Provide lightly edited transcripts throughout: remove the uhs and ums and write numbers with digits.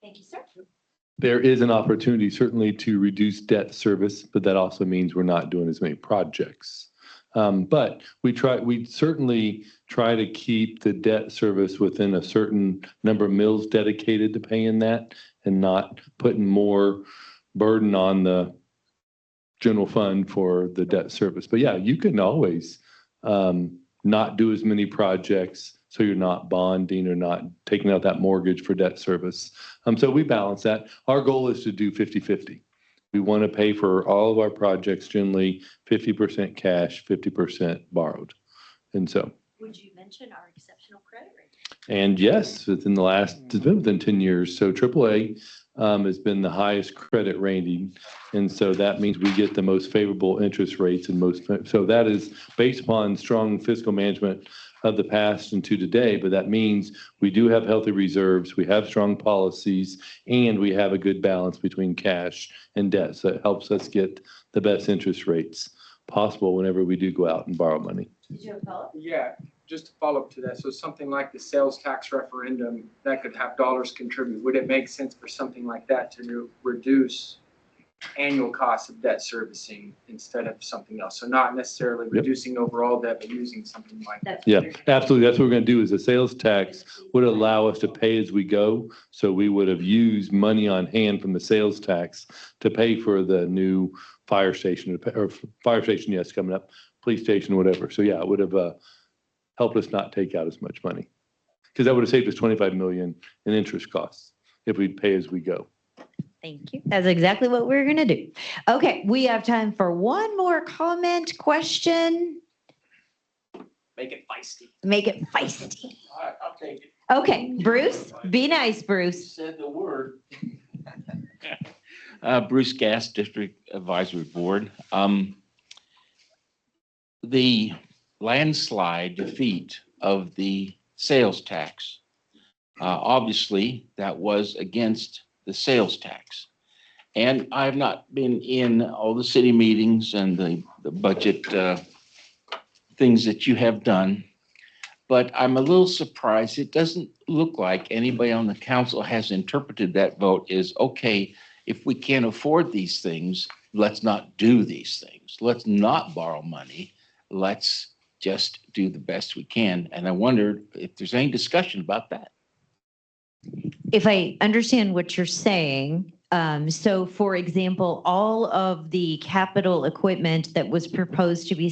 Thank you, sir. There is an opportunity certainly to reduce debt service, but that also means we're not doing as many projects. But we certainly try to keep the debt service within a certain number of mills dedicated to paying that and not putting more burden on the general fund for the debt service. But yeah, you can always not do as many projects so you're not bonding or not taking out that mortgage for debt service. So we balance that. Our goal is to do 50-50. We want to pay for all of our projects generally 50% cash, 50% borrowed. And so. Would you mention our exceptional credit rating? And yes, it's been within 10 years. So AAA has been the highest credit rating. And so that means we get the most favorable interest rates and so that is based upon strong fiscal management of the past and to today, but that means we do have healthy reserves, we have strong policies, and we have a good balance between cash and debt. So it helps us get the best interest rates possible whenever we do go out and borrow money. Did you have a follow-up? Yeah, just to follow up to that. So something like the sales tax referendum that could have dollars contribute. Would it make sense for something like that to reduce annual costs of debt servicing instead of something else? So not necessarily reducing overall debt, but using something like that. Yeah, absolutely. That's what we're going to do. Is the sales tax would allow us to pay as we go. So we would have used money on hand from the sales tax to pay for the new fire station, or fire station, yes, coming up, police station, whatever. So yeah, it would have helped us not take out as much money, because that would have saved us $25 million in interest costs if we'd pay as we go. Thank you. That's exactly what we're going to do. Okay, we have time for one more comment, question. Make it feisty. Make it feisty. All right, I'll take it. Okay, Bruce, be nice, You Bruce. said the word. Bruce Gass, District Advisory Board. The landslide defeat of the sales tax. Obviously, that was against the sales tax. And I've not been in all the city meetings and the budget things that you have done, but I'm a little surprised. It doesn't look like anybody on the council has interpreted that vote as, okay, if we can't afford these things, let's not do these things. Let's not borrow money. Let's just do the best we can. And I wondered if there's any discussion about that. If I understand what you're saying, so for example, all of the capital equipment that was proposed to be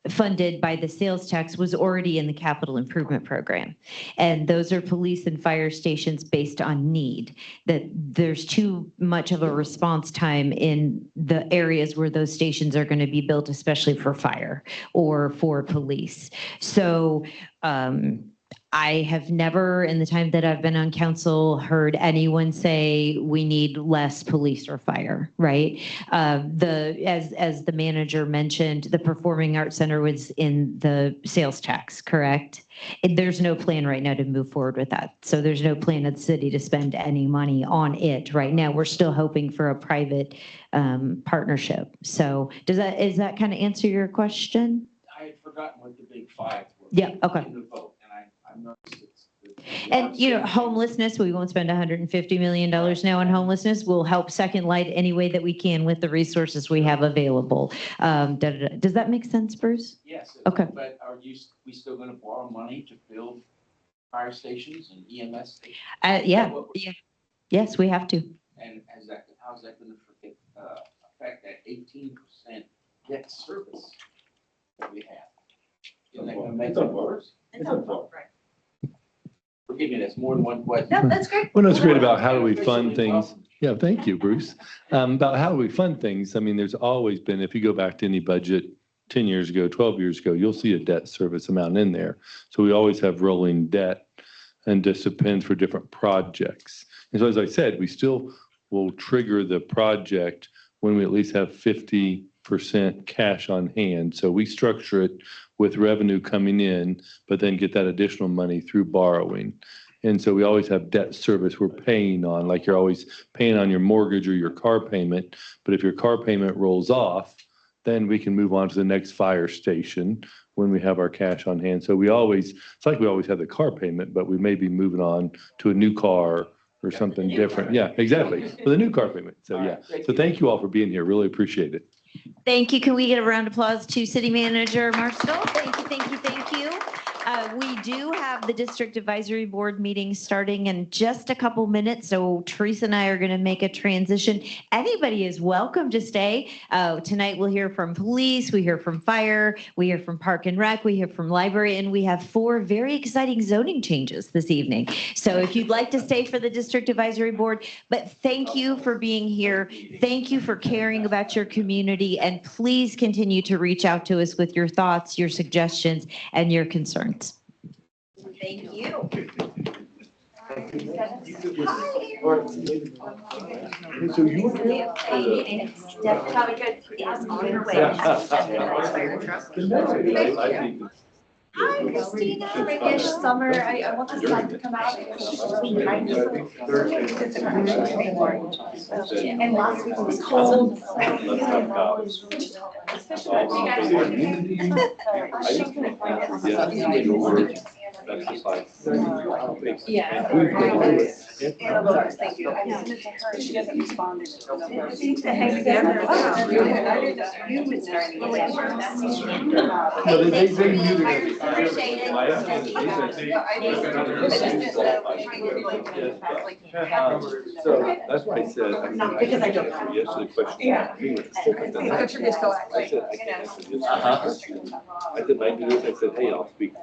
funded by the sales tax was already in the capital improvement program. And those are police and fire stations based on need, that there's too much of a response time in the areas where those stations are going to be built, especially for fire or for police. So, I have never, in the time that I've been on council, heard anyone say we need less police or fire, right? As the manager mentioned, the Performing Arts Center was in the sales tax, correct? There's no plan right now to move forward with that. So there's no plan of the city to spend any money on it right now. We're still hoping for a private partnership. So is that kind of answer your question? I had forgotten what the big five were. Yeah, okay. In the vote, and I noticed it's. And, homelessness, we won't spend $150 million now on homelessness. We'll help Second Light any way that we can with the resources we have available. Does that make sense, Bruce? Yes. Okay. But we still going to borrow money to build fire stations and EMS stations? Yeah. Yes, we have to. And how's that going to affect that 18% debt service that we have? Isn't that going to make it worse? It's on both, right? Forgive me, that's more than one question. No, that's great. Well, that's great about how do we fund things. Yeah, thank you, Bruce. About how do we fund things? I mean, there's always been, if you go back to any budget 10 years ago, 12 years ago, you'll see a debt service amount in there. So we always have rolling debt, and just depends for different projects. And so, as I said, we still will trigger the project when we at least have 50% cash on hand. So we structure it with revenue coming in, but then get that additional money through borrowing. And so we always have debt service we're paying on, like you're always paying on your mortgage or your car payment. But if your car payment rolls off, then we can move on to the next fire station when we have our cash on hand. So it's like we always have the car payment, but we may be moving on to a new car or something different. Yeah, exactly. For the new car payment. So yeah. So thank you all for being here. Really appreciate it. Thank you. Can we get a round of applause to City Manager Marshall? Thank you, thank you, thank you. We do have the District Advisory Board meeting starting in just a couple minutes, so Teresa and I are going to make a transition. Anybody is welcome to stay. Tonight we'll hear from police, we hear from fire, we hear from Park and Rec, we hear from library, and we have 4 very exciting zoning changes this evening. So if you'd like to stay for the District Advisory Board, but thank you for being here. Thank you for caring about your community, and please continue to reach out to us with your thoughts, your suggestions, and your concerns. Thank you. So you were Steph is on her way. Hi, Christina. Freakish summer. I want the sun to come out. And last week it was cold. Yeah. Thank you. I sent it to her. She hasn't responded. To hang together. No, they knew they were gonna be. So that's why I said. Because I don't know. Yes to the question. Yeah. I said, I can't answer this. I said, I do this, I said, hey, I'll speak.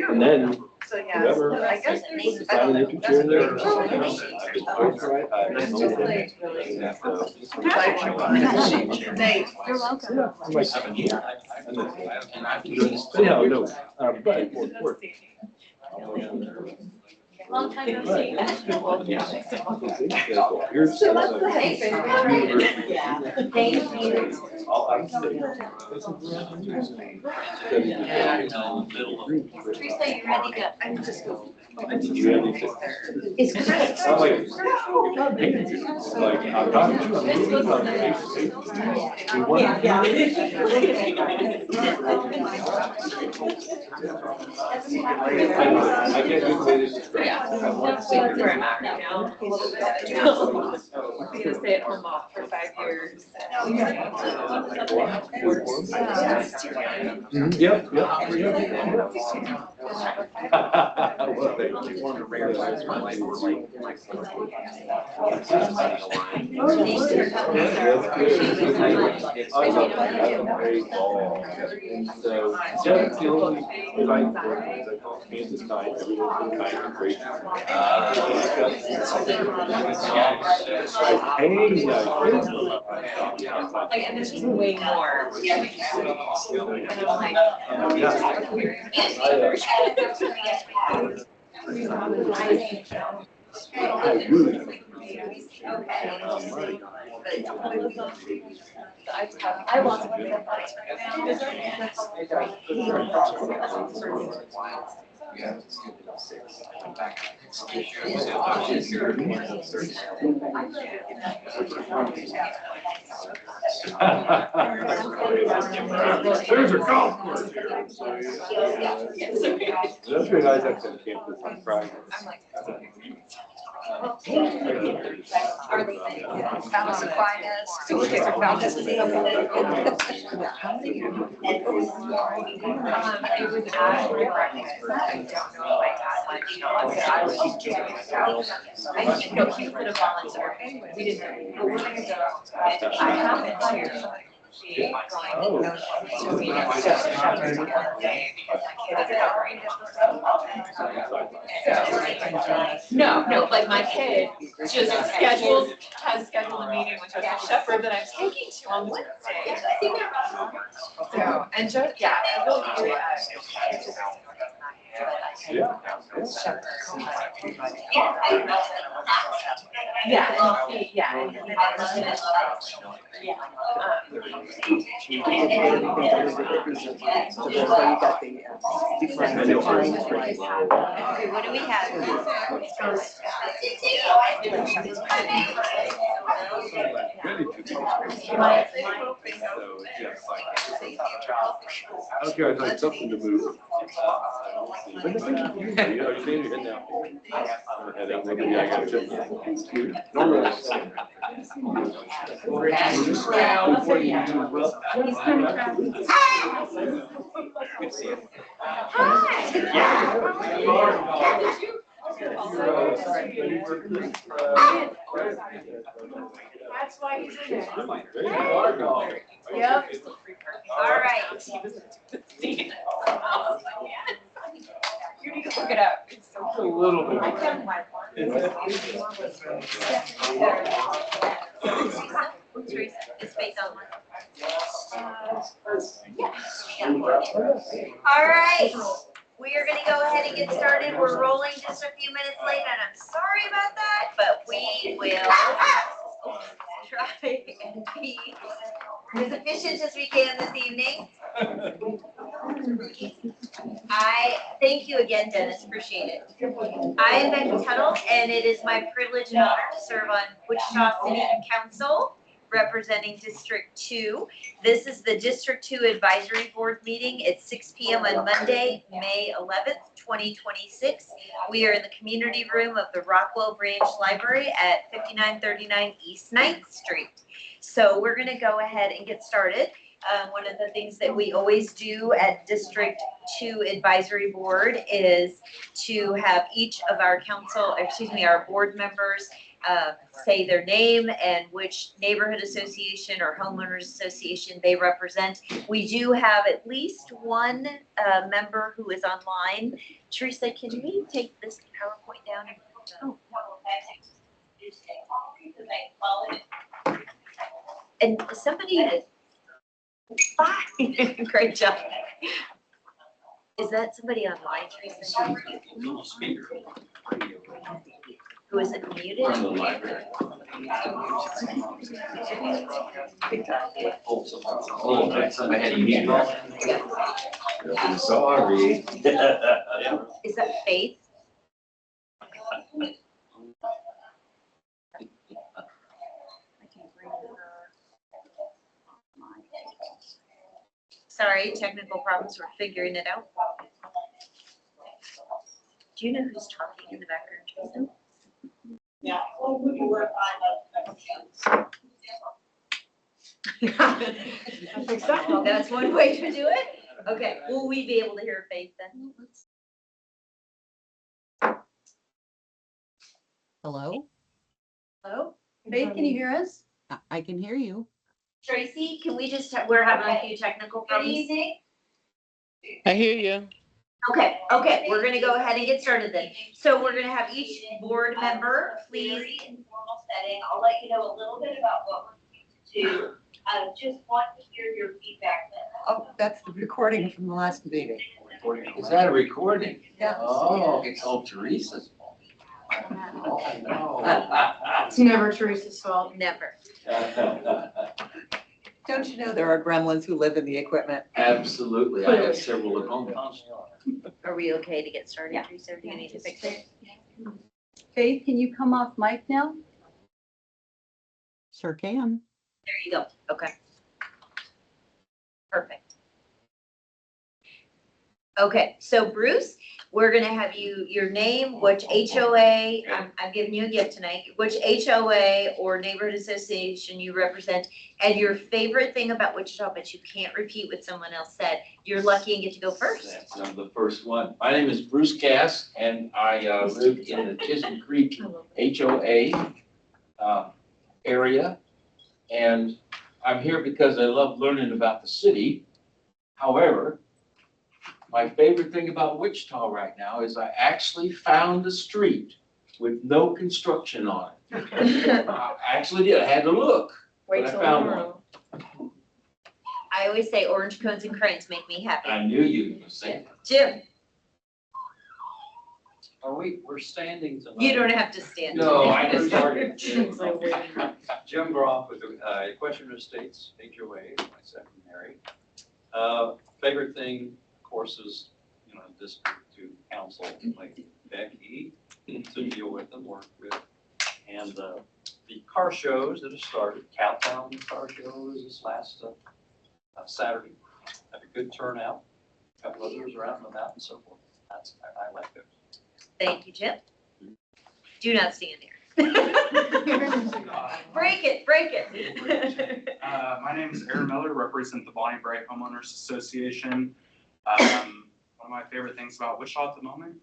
And then, So, yeah. whoever, I guess wants to sign an empty chair there. It's just like really. Thanks. You're welcome. Yeah, I'm like, anyhow, no, but more important. Long time no see. Here's. So much for Yeah. Thank you. Teresa, you ready to? I'm just going. Did you have anything? It's Chris. I'm like, like, I'm talking to you, I'm meeting you, I'm face-to-face. We want I can't do the way this is. That's where I'm at right now. Being a stay-at-home mom for 5 years. Yep, Well, thank you. I love great ball. And so, that's the only thing I call Kansas kind, everyone's been kind and great. Like, and there's just way more. And I'm like, I lost one. There's a golf course here. That's very nice actually on campus on Friday. Found supply is. So kids are found this. It was at breakfast. I don't know if I had lunch, but I was just curious. I know he could have volunteered. We didn't. But we're gonna go. I happened to. No, like my kid just has scheduled a meeting with Joseph Shepherd that I'm taking to on Wednesday. So, and just, yeah, I really do. What do we have? Ready to talk. So, yes, like, okay, I'd like something to move. Are you saying you're heading out? Head out, maybe I gotta jump. That's why he's in there. Yep. All right. You need to look it up. It's so A little bit. I found my Teresa, it's based on one. All right, we are gonna go ahead and get started. We're rolling just a few minutes late, and I'm sorry about that, but we will try and be as efficient as we can this evening. I thank you again, Dennis, appreciate it. I am Becky Tuttle, and it is my privilege and honor to serve on Wichita City Council, representing District 2. This is the District 2 Advisory Board meeting. It's 6 p.m. on Monday, May 11th, 2026. We are in the community room of the Rockwell Branch Library at 5939 East 9th Street. So we're going to go ahead and get started. One of the things that we always do at District 2 Advisory Board is to have each of our our board members say their name and which neighborhood association or homeowners association they represent. We do have at least one member who is online. Teresa, can we take this PowerPoint down? And somebody, great job. Is that somebody online, Teresa? Who is it muted? From the library. Oh, that's, I had to mute that. I'm sorry. Is that Faith? Sorry, technical problems, we're figuring it out. Do you know who's talking in the background, Teresa? Yeah, well, we can work on That's one way to do it. Okay, will we be able to hear Faith then? Hello? Hello? Faith, can you hear us? I can hear you. Tracy, can we just, we're having a few technical problems. I hear you. Okay, we're gonna go ahead and get started then. So we're gonna have each board member, please. Very informal setting. I'll let you know a little bit about what we're going to do. Just want to hear your feedback. Oh, that's the recording from the last meeting. Is that a recording? Yeah. Oh, it's all Teresa's fault. Oh, no. It's never Teresa's fault. Never. Don't you know there are gremlins who live in the equipment? Absolutely. I have several at home. Are we okay to get started, Teresa? Or do you need to fix it? Faith, can you come off mic now? Sure can. There you go. Okay. Perfect. Okay, so Bruce, we're gonna have your name, which HOA, I'm giving you a gift tonight, which HOA or neighborhood association you represent, and your favorite thing about Wichita, but you can't repeat what someone else said. You're lucky and get to go first. That's the first one. My name is Bruce Cass, and I live in the Chisholm Creek HOA area. And I'm here because I love learning about the city. However, my favorite thing about Wichita right now is I actually found a street with no construction on it. I actually did. I had to look, but I found one. I always say orange cones and cranes make me happy. I knew you were going to say that. Jim, We're standing tonight. you don't have to stand. No, I just started. Jim Groff with Equestrian Estates, HOA, my secretary. Favorite thing, of course, is, District 2 Council, like Becky, to deal with them, work with. And the car shows that have started. Countdown car show is this last Saturday. Have a good turnout. A couple others around the mountain and so forth. I like those. Thank you, Jim. Do not stand there. Break it. My name is Aaron Miller, represent the Bonnie Bright Homeowners Association. One of my favorite things about Wichita at the moment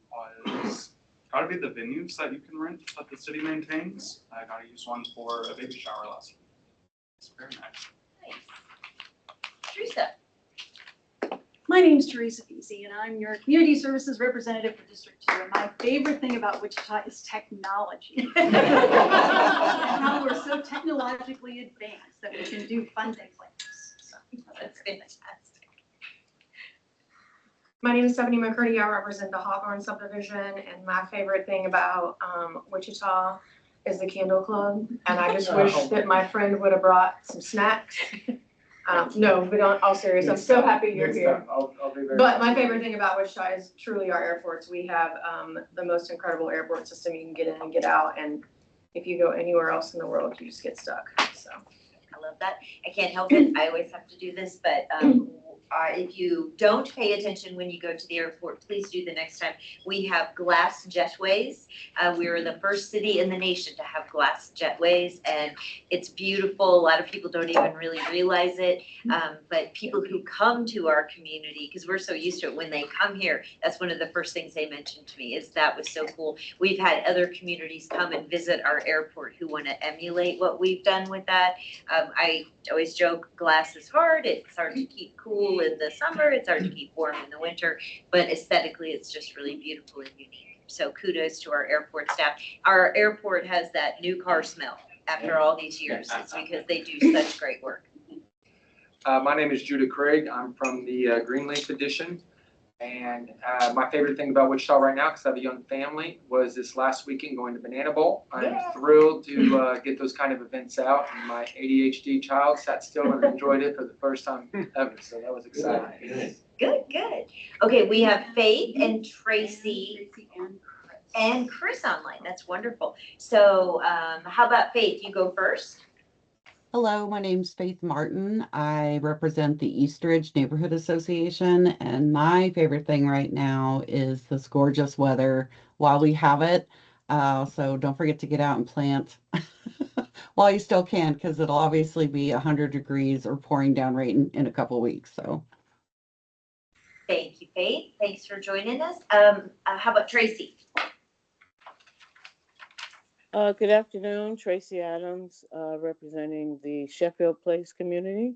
is gotta be the venues that you can rent that the city maintains. I got to use one for a baby shower last week. It's very nice. Nice. Teresa. My name's Teresa Beasy, and I'm your community services representative for District 2. And my favorite thing about Wichita is technology. And how we're so technologically advanced that we can do fun things like this. So That's fantastic. My name is Stephanie McCurdy. I represent the Hawthorne subdivision, and my favorite thing about Wichita is the Candle Club. And I just wish that my friend would have brought some snacks. No, but all serious, I'm so happy you're here. I'll be very. But my favorite thing about Wichita is truly our airports. We have the most incredible airport system. You can get in and get out, and if you go anywhere else in the world, you just get stuck. So I love that. I can't help it. I always have to do this, but if you don't pay attention when you go to the airport, please do the next time. We have glass jetways. We are the first city in the nation to have glass jetways, and it's beautiful. A lot of people don't even really realize it, but people who come to our community, because we're so used to it, when they come here, that's one of the first things they mentioned to me is that was so cool. We've had other communities come and visit our airport who want to emulate what we've done with that. I always joke, glass is hard. It's hard to keep cool in the summer. It's hard to keep warm in the winter, but aesthetically, it's just really beautiful and unique. So kudos to our airport staff. Our airport has that new car smell after all these years. It's because they do such great work. My name is Judah Craig. I'm from the Green Lake Edition. And my favorite thing about Wichita right now, because I have a young family, was this last weekend going to Banana Bowl. I'm thrilled to get those kind of events out. And my ADHD child sat still and enjoyed it for the first time ever. So that was exciting. Good. Okay, we have Faith and Tracy and Chris online. That's wonderful. So how about Faith? You go first. Hello, my name's Faith Martin. I represent the Eastridge Neighborhood Association, and my favorite thing right now is this gorgeous weather while we have it. So don't forget to get out and plant while you still can, because it'll obviously be 100 degrees or pouring down rain in a couple of weeks. So Thank you, Faith. Thanks for joining us. How about Tracy? Good afternoon, Tracy Adams, representing the Sheffield Place community.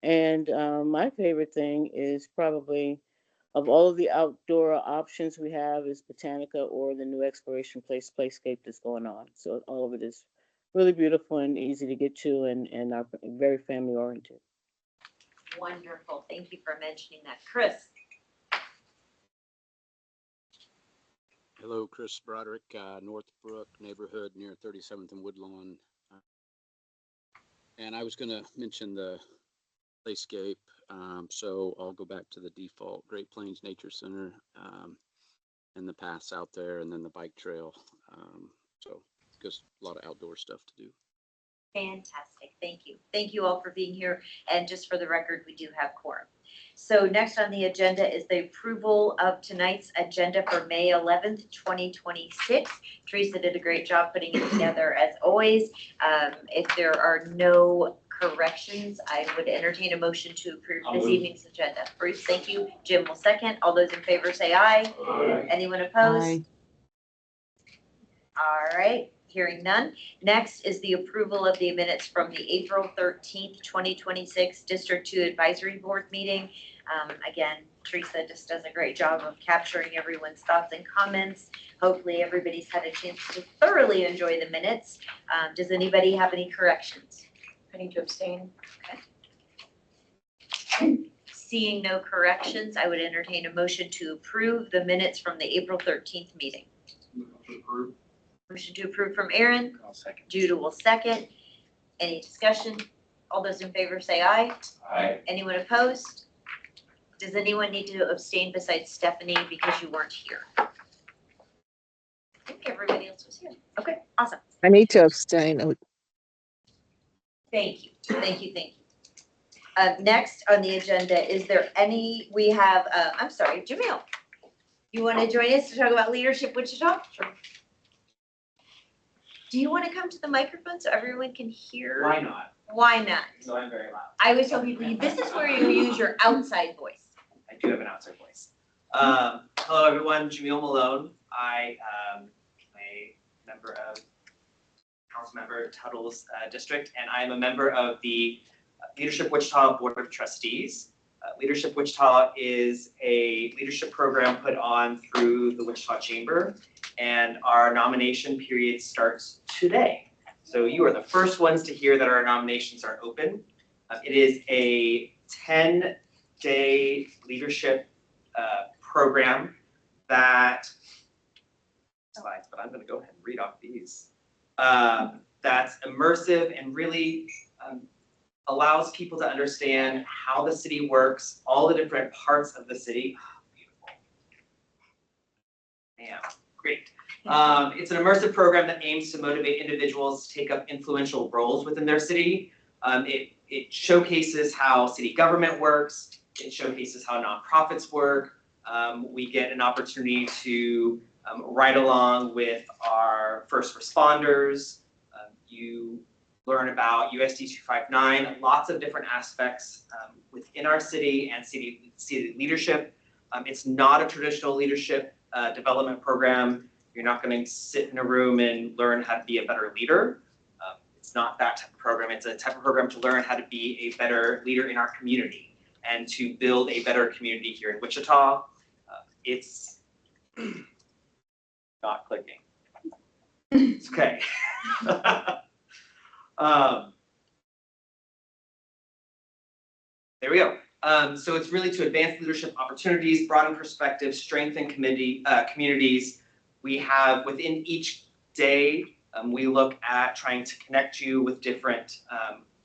And my favorite thing is probably, of all of the outdoor options we have, is Botanica or the new Exploration Place Playscape that's going on. So all of it is really beautiful and easy to get to, and are very family oriented. Wonderful. Thank you for mentioning that. Chris. Hello, Chris Broderick, Northbrook neighborhood near 37th and Woodlawn. And I was going to mention the Playscape, so I'll go back to the default Great Plains Nature Center and the paths out there, and then the bike trail. So just a lot of outdoor stuff to do. Fantastic. Thank you. Thank you all for being here. And just for the record, we do have quorum. So next on the agenda is the approval of tonight's agenda for May 11th, 2026. Teresa did a great job putting it together as always. If there are no corrections, I would entertain a motion to approve this evening's agenda. Bruce, thank you. Jim will second. All those in favor say aye. Aye. Anyone opposed? Aye. All right. Hearing none. Next is the approval of the minutes from the April 13th, 2026 District 2 Advisory Board meeting. Again, Teresa just does a great job of capturing everyone's thoughts and comments. Hopefully everybody's had a chance to thoroughly enjoy the minutes. Does anybody have any corrections? I need to abstain. Okay. Seeing no corrections, I would entertain a motion to approve the minutes from the April 13th meeting. Motion to approve from Aaron. I'll second. Judah will second. Any discussion? All those in favor say aye. Aye. Anyone opposed? Does anyone need to abstain besides Stephanie because you weren't here? think everybody else was here. Okay, awesome. I need to abstain. Thank you, thank you, thank you. Next on the agenda, is there any, we have, I'm sorry, Jamil. You want to join us to talk about Leadership Wichita? Sure. Do you want to come to the microphone so everyone can hear? Why not? Why not? So I'm very loud. I always tell people, this is where you use your outside voice. I do have an outside voice. Hello, everyone. Jamil Malone. I am a member of Councilmember Tuttle's district, and I am a member of the Leadership Wichita Board of Trustees. Leadership Wichita is a leadership program put on through the Wichita Chamber, and our nomination period starts today. So you are the first ones to hear that our nominations are open. It is a 10-day leadership program that, slides, but I'm going to go ahead and read off these. That's immersive and really allows people to understand how the city works, all the different parts of the city. Oh, beautiful. Damn, great. It's an immersive program that aims to motivate individuals to take up influential roles within their city. It showcases how city government works. It showcases how nonprofits work. We get an opportunity to ride along with our first responders. You learn about USD 259, lots of different aspects within our city and city leadership. It's not a traditional leadership development program. You're not going to sit in a room and learn how to be a better leader. It's not that type of program. It's a type of program to learn how to be a better leader in our community and to build a better community here in Wichita. It's not clicking. It's okay. There we go. So it's really to advance leadership opportunities, broaden perspectives, strengthen communities. We have within each day, we look at trying to connect you with different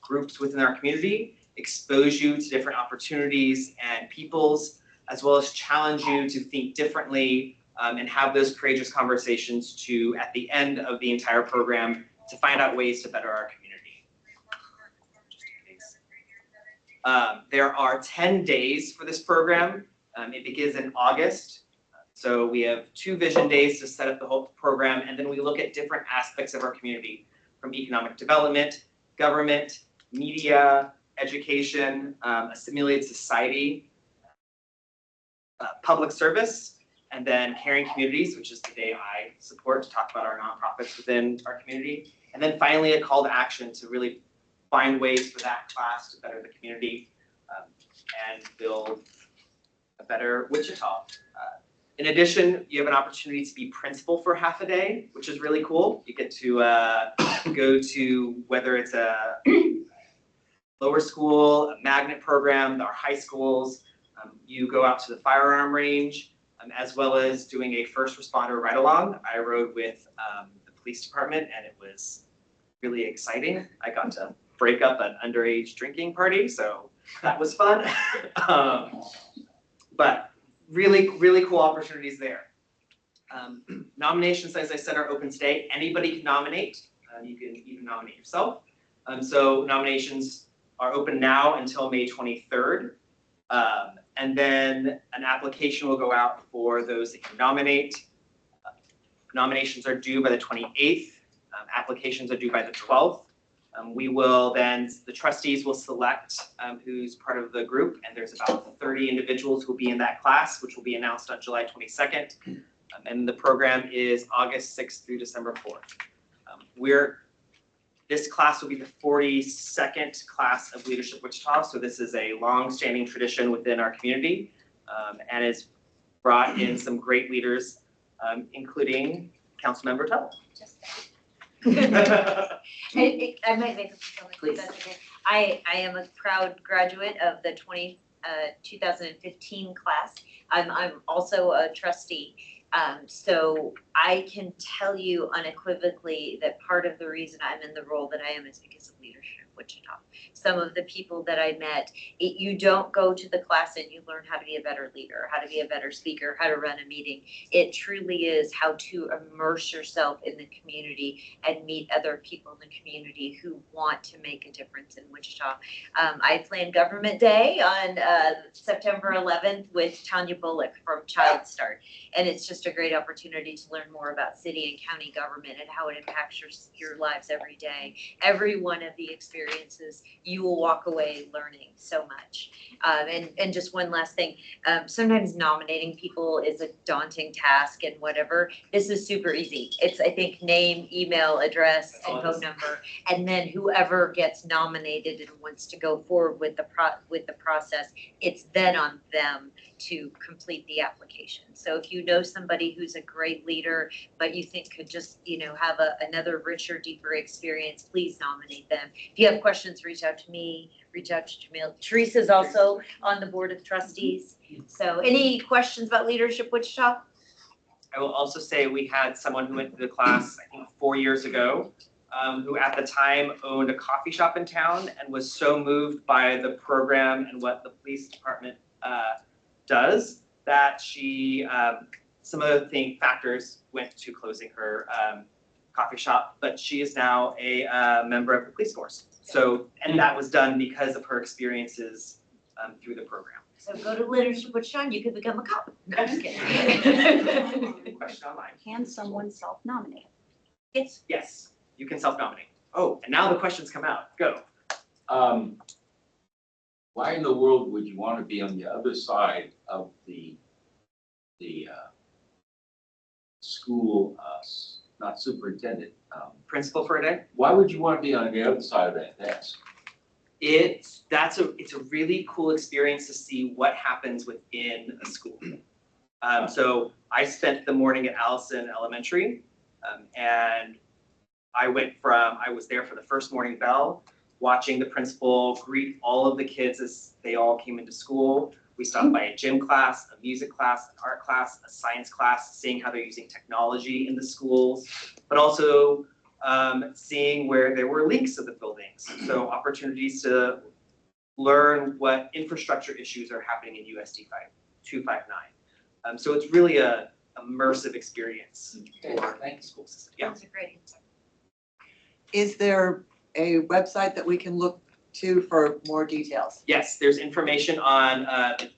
groups within our community, expose you to different opportunities and peoples, as well as challenge you to think differently and have those courageous conversations to, at the end of the entire program, to find out ways to better our community. There are 10 days for this program. It begins in August. So we have 2 vision days to set up the whole program, and then we look at different aspects of our community, from economic development, government, media, education, a simulated society, public service, and then caring communities, which is the day I support to talk about our nonprofits within our community. And then finally, a call to action to really find ways for that class to better the community and build a better Wichita. In addition, you have an opportunity to be principal for half a day, which is really cool. You get to go to, whether it's a lower school, a magnet program, our high schools. You go out to the firearm range, as well as doing a first responder ride along. I rode with the police department, and it was really exciting. I got to break up an underage drinking party, so that was fun. But really, really cool opportunities there. Nominations, as I said, are open today. Anybody can nominate. You can even nominate yourself. So nominations are open now until May 23rd. And then an application will go out for those that can nominate. Nominations are due by the 28th. Applications are due by the 12th. We will then, the trustees will select who's part of the group, and there's about 30 individuals who will be in that class, which will be announced on July 22nd. And the program is August 6th through December 4th. This class will be the 42nd class of Leadership Wichita, so this is a long-standing tradition within our community, and has brought in some great leaders, including Councilmember Tuttle. I might make a comment. Please. I am a proud graduate of the 2015 class. I'm also a trustee. So I can tell you unequivocally that part of the reason I'm in the role that I am is because of Leadership Wichita. some of the people that I met. You don't go to the class and you learn how to be a better leader, how to be a better speaker, how to run a meeting. It truly is how to immerse yourself in the community and meet other people in the community who want to make a difference in Wichita. I planned Government Day on September 11th with Tanya Bullock from Child Start. And it's just a great opportunity to learn more about city and county government and how it impacts your lives every day. Every one of the experiences, you will walk away learning so much. And just one last thing, sometimes nominating people is a daunting task and whatever. This is super easy. It's, I think, name, email, address, and phone number. And then whoever gets nominated and wants to go forward with the process, it's then on them to complete the application. So if you know somebody who's a great leader, but you think could just, have another richer, deeper experience, please nominate them. If you have questions, reach out to me, reach out to Jamil. Teresa's also on the board of trustees. So any questions about Leadership Wichita? I will also say we had someone who went to the class, I think 4 years ago, who at the time owned a coffee shop in town and was so moved by the program and what the police department does that she, some of the factors went to closing her coffee shop, but she is now a member of the police force. So, and that was done because of her experiences through the program. So go to Leadership Wichita and you could become a cop. No, I'm just kidding. Question online. Can someone self-nominate? Yes, you can self-nominate. Oh, and now the questions come out. Go. Why in the world would you want to be on the other side of the school, not superintendent? Principal for a day? Why would you want to be on the other side of that desk? It's a really cool experience to see what happens within a school. So I spent the morning at Allison Elementary, and I was there for the first morning bell, watching the principal greet all of the kids as they all came into school. We stopped by a gym class, a music class, an art class, a science class, seeing how they're using technology in the schools, but also seeing where there were leaks of the buildings. So opportunities to learn what infrastructure issues are happening in USD 259. So it's really a immersive experience for the school system. Yeah. That's a great answer. Is there a website that we can look to for more details? Yes, there's information on the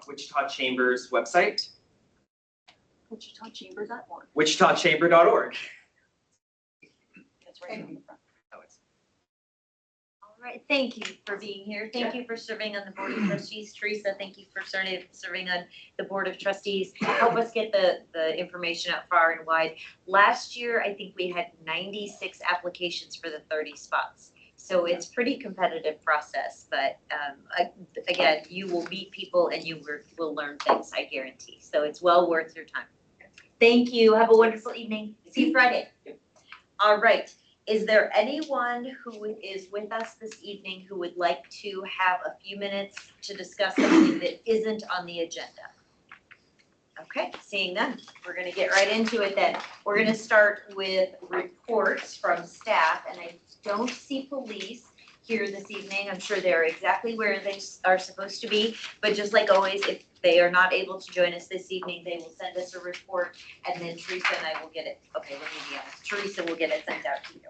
Wichita Chamber's website, WichitaChamber.org. wichitachamber.org. That's right on the front. All right, thank you for being here. Thank you for serving on the Board of Trustees. Teresa, thank you for serving on the Board of Trustees. Help us get the information out far and wide. Last year, I think we had 96 applications for the 30 spots. So it's pretty competitive process, but again, you will meet people and you will learn things, I guarantee. So it's well worth your time. Thank you. Have a wonderful evening. See you Friday. All right. Is there anyone who is with us this evening who would like to have a few minutes to discuss something that isn't on the agenda? Okay, seeing none, we're gonna get right into it then. We're gonna start with reports from staff, and I don't see police here this evening. I'm sure they're exactly where they are supposed to be, but just like always, if they are not able to join us this evening, they will send us a report, and then Teresa and I will get it. Okay, let me be honest. Teresa will get it sent out to you.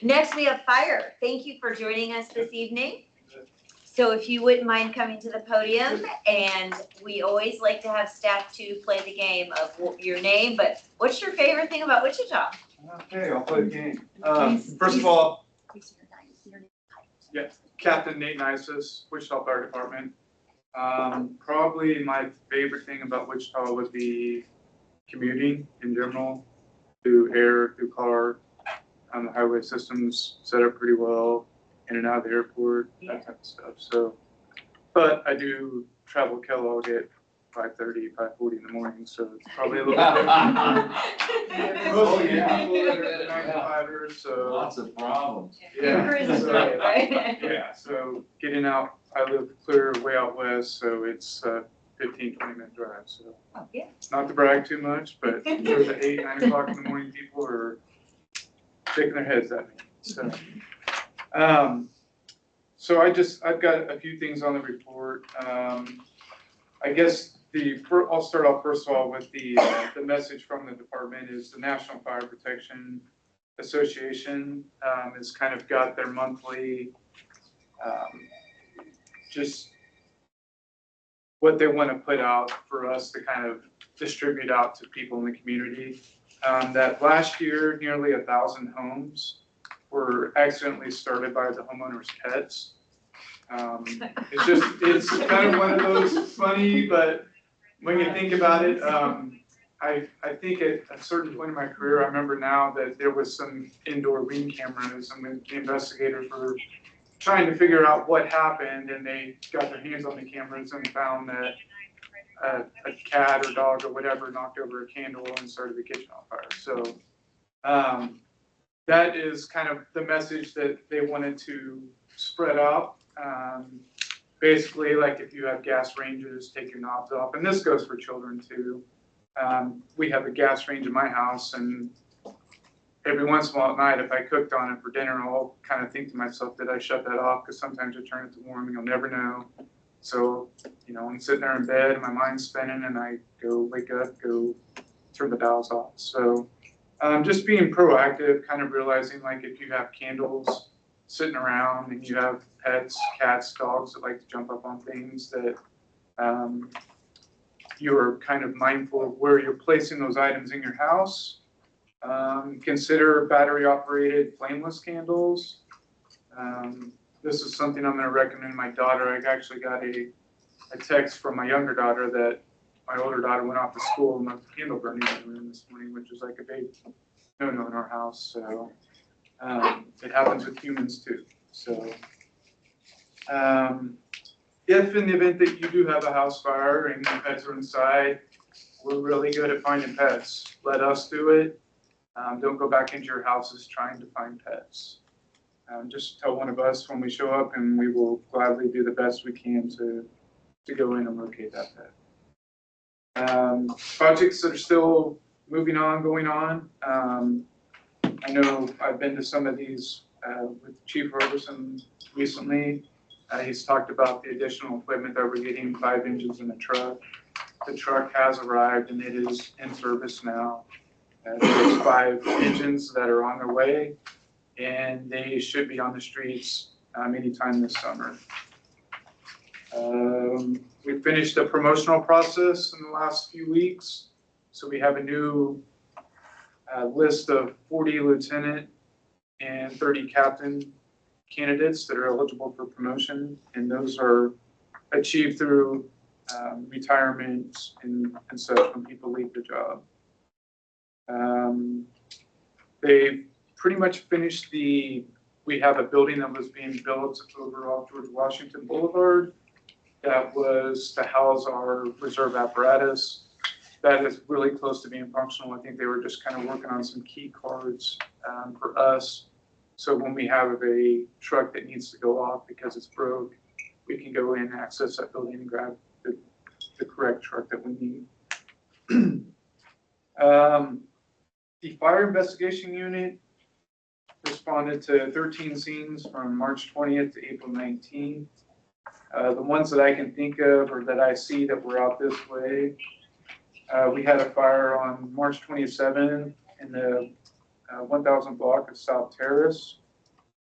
Next, we have fire. Thank you for joining us this evening. So if you wouldn't mind coming to the podium, and we always like to have staff to play the game of your name, but what's your favorite thing about Wichita? Okay, I'll play the game. First of all, yeah, Captain Nate Nisus, Wichita Fire Department. Probably my favorite thing about Wichita would be commuting in general, through air, through car. The highway system's set up pretty well, in and out of the airport, that type of stuff. So, but I do travel Kellogg at 5:30, 5:40 in the morning, so it's probably a little bit different. Most people that are 9-to-5ers, so. Lots of problems. Yeah. So, right? Yeah, so getting out, I live clear way out west, so it's a 15-20-minute drive, so. Oh, yeah. Not to brag too much, but there's the 8, 9 o'clock in the morning, people are shaking their heads at me, so. So I've got a few things on the report. I guess I'll start off first of all with the message from the department is the National Fire Protection Association has kind of got their monthly, just what they want to put out for us to kind of distribute out to people in the community. That last year, nearly 1,000 homes were accidentally started by the homeowners' pets. It's kind of one of those funny, but when you think about it, I think at a certain point in my career, I remember now that there was some indoor ring cameras, and the investigators were trying to figure out what happened, and they got their hands on the cameras and found that a cat or dog or whatever knocked over a candle and started the kitchen on fire. So that is kind of the message that they wanted to spread out. Basically, like if you have gas ranges, take your knobs off, and this goes for children too. We have a gas range in my house, and every once in a while at night, if I cooked on it for dinner, I'll kind of think to myself, did I shut that off? Because sometimes I turn it to warm, and you'll never know. So, I'm sitting there in bed, my mind's spinning, and I go wake up, go turn the dials off. So just being proactive, kind of realizing like if you have candles sitting around and you have pets, cats, dogs that like to jump up on things, that you're kind of mindful of where you're placing those items in your house. Consider battery-operated flameless candles. This is something I'm going to recommend my daughter. I actually got a text from my younger daughter that my older daughter went off to school and left the candle burning in the room this morning, which is like a big no-no in our house. So it happens with humans too. So if in the event that you do have a house fire and your pets are inside, we're really good at finding pets. Let us do it. Don't go back into your houses trying to find pets. Just tell one of us when we show up, and we will gladly do the best we can to go in and locate that pet. Projects that are still moving on, going on. I know I've been to some of these with Chief Roberson recently. He's talked about the additional equipment that we're getting, 5 engines in the truck. The truck has arrived and it is in service now. There's 5 engines that are on their way, and they should be on the streets anytime this summer. We finished the promotional process in the last few weeks. So we have a new list of 40 lieutenant and 30 captain candidates that are eligible for promotion, and those are achieved through retirement and such when people leave the job. They pretty much finished we have a building that was being built over off George Washington Boulevard that was to house our reserve apparatus. That is really close to being functional. I think they were just kind of working on some key cards for us. So when we have a truck that needs to go off because it's broke, we can go in, access that building, and grab the correct truck that we need. The fire investigation unit responded to 13 scenes from March 20th to April 19th. The ones that I can think of or that I see that were out this way, we had a fire on March 27th in the 1000 block of South Terrace.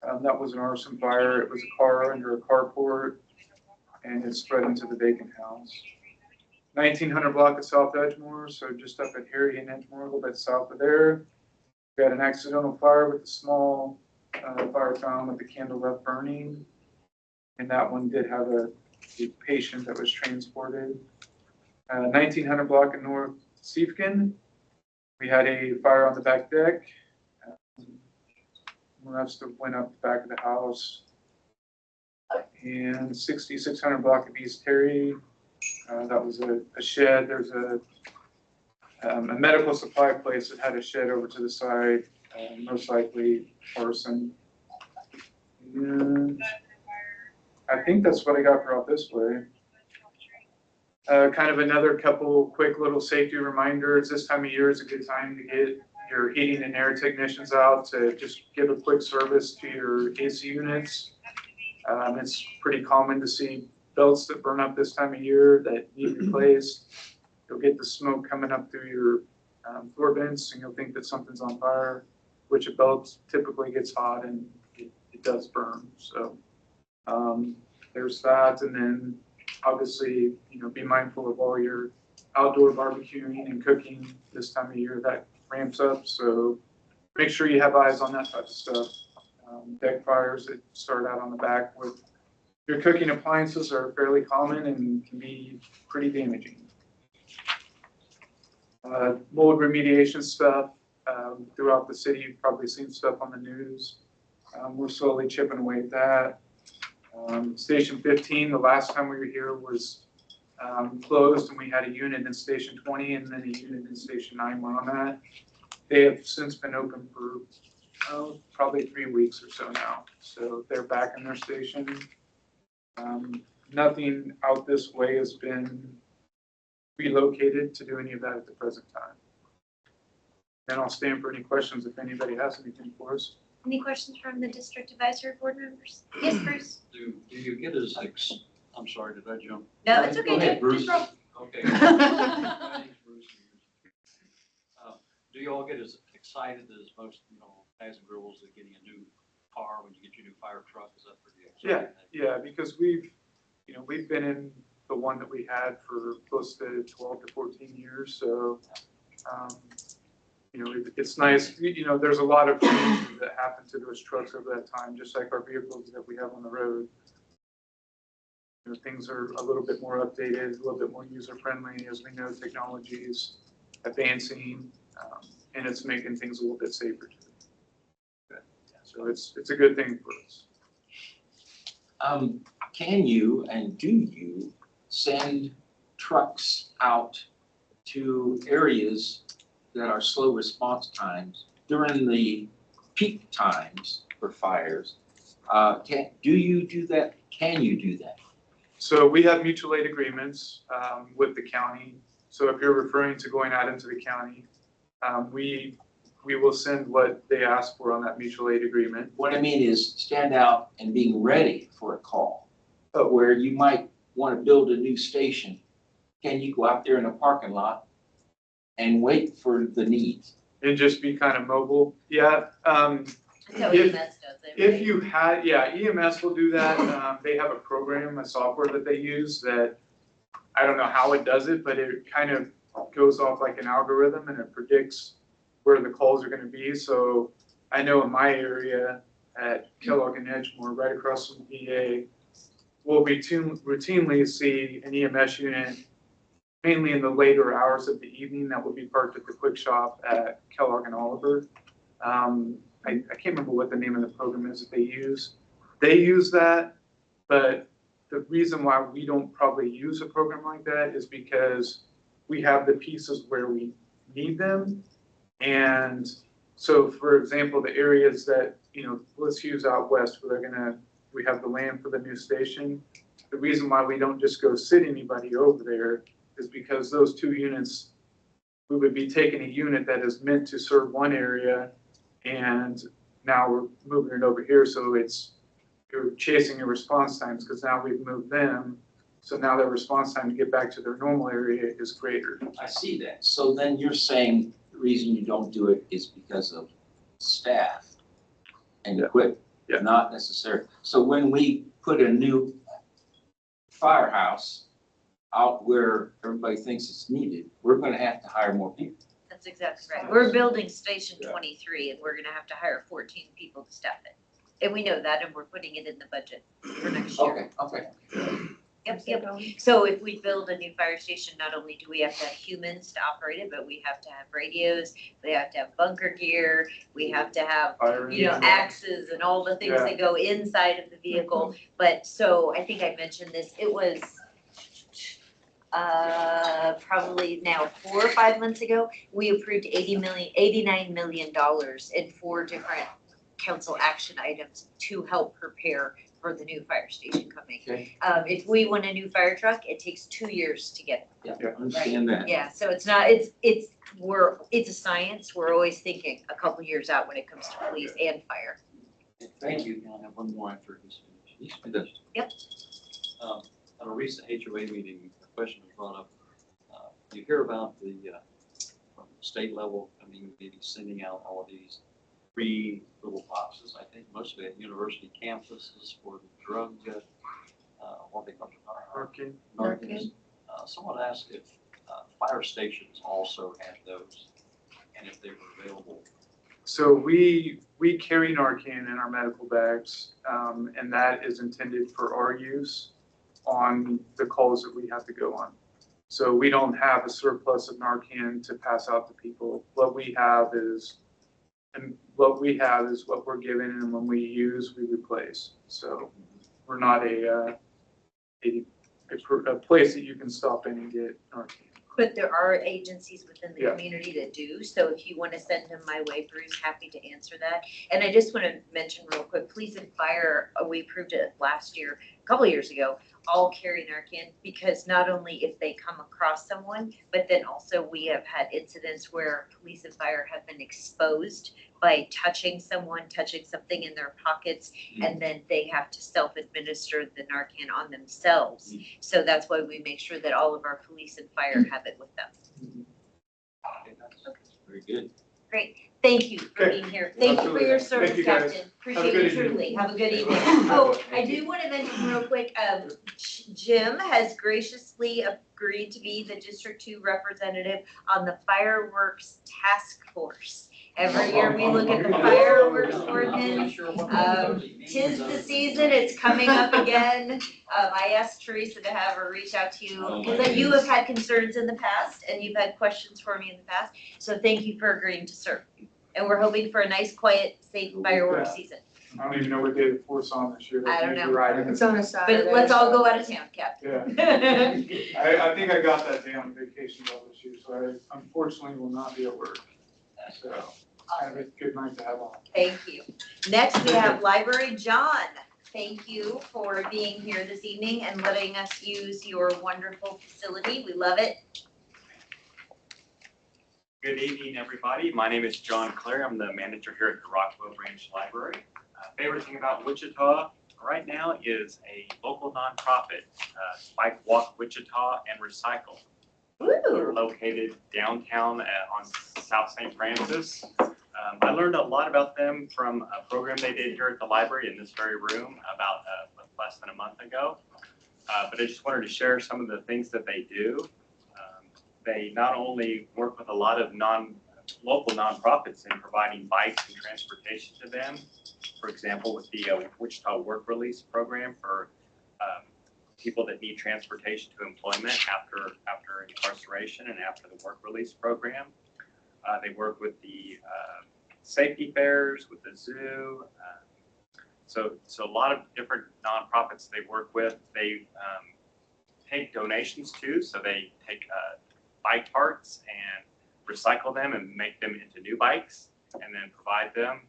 That was an arson fire. It was a car under a carport, and it spread into the vacant house. 1900 block of South Edgemore, so just up at Harry and Edgemore, a little bit south of there. We had an accidental fire with a small fire found with the candle left burning, and that one did have a patient that was transported. 1900 block of North Siefken, we had a fire on the back deck. Rest went up the back of the house. And 6600 block of East Terry, that was a shed. There's a medical supply place that had a shed over to the side, most likely arson. And I think that's what I got for out this way. Kind of another couple quick little safety reminders. This time of year is a good time to get your heating and air technicians out to just give a quick service to your AC units. It's pretty common to see belts that burn up this time of year that need replaced. You'll get the smoke coming up through your floor vents and you'll think that something's on fire, which a belt typically gets hot and it does burn. So there's that. And then obviously, be mindful of all your outdoor barbecuing and cooking this time of year. That ramps up. So make sure you have eyes on that type of stuff. Deck fires that start out on the back with your cooking appliances are fairly common and can be pretty damaging. Mold remediation stuff throughout the city. You've probably seen stuff on the news. We're slowly chipping away at that. Station 15, the last time we were here was closed and we had a unit in Station 20 and then a unit in Station 9 were on that. They have since been open for probably 3 weeks or so now. So they're back in their station. Nothing out this way has been relocated to do any of that at the present time. And I'll stand for any questions if anybody has anything for us. Any questions from the district advisory board members? Yes, Bruce? Do you get as, I'm sorry, did I jump? No, it's okay. Go ahead, Bruce. Just roll. Okay. My name's Bruce. Do you all get as excited as most, guys and girls at getting a new car when you get your new fire truck? Is that pretty exciting? Yeah, because we've been in the one that we had for close to 12 to 14 years. So, it's nice. There's a lot of changes that happen to those trucks over that time, just like our vehicles that we have on the road. Things are a little bit more updated, a little bit more user-friendly. As we know, technology is advancing, and it's making things a little bit safer too. So it's a good thing for us. Can you and do you send trucks out to areas that are slow response times during the peak times for fires? Do you do that? Can you do that? So we have mutual aid agreements with the county. So if you're referring to going out into the county, we will send what they ask for on that mutual aid agreement. What I mean is stand out and being ready for a call, but where you might want to build a new station. Can you go out there in a parking lot and wait for the needs? And just be kind of mobile? Yeah. That's how EMS does it, If right? you had, EMS will do that. They have a program, a software that they use that, I don't know how it does it, but it kind of goes off like an algorithm and it predicts where the calls are going to be. So I know in my area at Kellogg and Edgemore, right across from EA, we'll routinely see an EMS unit mainly in the later hours of the evening that will be parked at the quick shop at Kellogg and Oliver. I can't remember what the name of the program is that they use. They use that, but the reason why we don't probably use a program like that is because we have the pieces where we need them. And so, for example, the areas that, let's use out west where we have the land for the new station. The reason why we don't just go sit anybody over there is because those two units, we would be taking a unit that is meant to serve one area and now we're moving it over here. So you're chasing your response times because now we've moved them. So now their response time to get back to their normal area is greater. I see that. So then you're saying the reason you don't do it is because of staff and equipment, not necessarily. So when we put a new firehouse out where everybody thinks it's needed, we're going to have to hire more people. That's exactly right. We're building Station 23 and we're gonna have to hire 14 people to staff it. And we know that and we're putting it in the budget for next year. Okay. Yep. So if we build a new fire station, not only do we have to have humans to operate it, but we have to have radios, we have to have bunker gear, we have to have, axes and all the things that go inside of the vehicle. But so I think I mentioned this, it was probably now 4 or 5 months ago, we approved $89 million in 4 different council action items to help prepare for the new fire station coming. Okay. If we want a new fire truck, it takes 2 years to get. Yeah, I understand that. Yeah, so it's not, it's a science. We're always thinking a couple years out when it comes to police and fire. Thank you. I'll have one more after he's finished. He's finished. Yep. At a recent HOA meeting, a question was brought up. You hear about the, from the state level, I mean, maybe sending out all of these free little boxes, I think mostly at university campuses for the drug, what they call it, Narcan. Someone asked if fire stations also had those and if they were available. So we carry Narcan in our medical bags, and that is intended for our use on the calls that we have to go on. So we don't have a surplus of Narcan to pass out to people. What we have is what we're given, and when we use, we replace. So we're not a place that you can stop in and get Narcan. But there are agencies within the Yeah. community that do, so if you want to send him my way, Bruce, happy to answer that. And I just want to mention real quick, police and fire, we approved it last year, a couple years ago, all carry Narcan, because not only if they come across someone, but then also we have had incidents where police and fire have been exposed by touching someone, touching something in their pockets, and then they have to self-administer the Narcan on themselves. So that's why we make sure that all of our police and fire have it with them. Okay, that's very good. Great, thank you for being here. Thank you for your service, Thank you, guys. Captain. Have a Appreciate good it evening. truly. Have a good evening. Oh, I do want to mention real quick, Jim has graciously agreed to be the District 2 representative on the fireworks task force. Every year we look at the fireworks ordinance. 'Tis the season, it's coming up again. I asked Teresa to have her reach out to you, because you have had concerns in the past, and you've had questions for me in the past. So thank you for agreeing to serve. And we're hoping for a nice, quiet, safe fireworks season. I don't even know what day the fourth's on this year. I don't know. Right. It's on a Saturday. But let's all go out of town, Captain. Yeah. I think I got that day on vacation though this year, so I unfortunately will not be at work. So have a good night to have all. Thank you. Next, we have Library John. Thank you for being here this evening and letting us use your wonderful facility. We love it. Good evening, everybody. My name is John Clare. I'm the manager here at the Rockville Branch Library. Favorite thing about Wichita right now is a local nonprofit, Bike Walk Wichita and Recycle. They're located downtown on South St. Francis. I learned a lot about them from a program they did here at the library in this very room about less than a month ago. But I just wanted to share some of the things that they do. They not only work with a lot of local nonprofits in providing bikes and transportation to them. For example, with the Wichita Work Release Program for people that need transportation to employment after incarceration and after the work release program. They work with the safety fairs, with the zoo. So a lot of different nonprofits they work with. They take donations too, so they take bike parts and recycle them and make them into new bikes and then provide them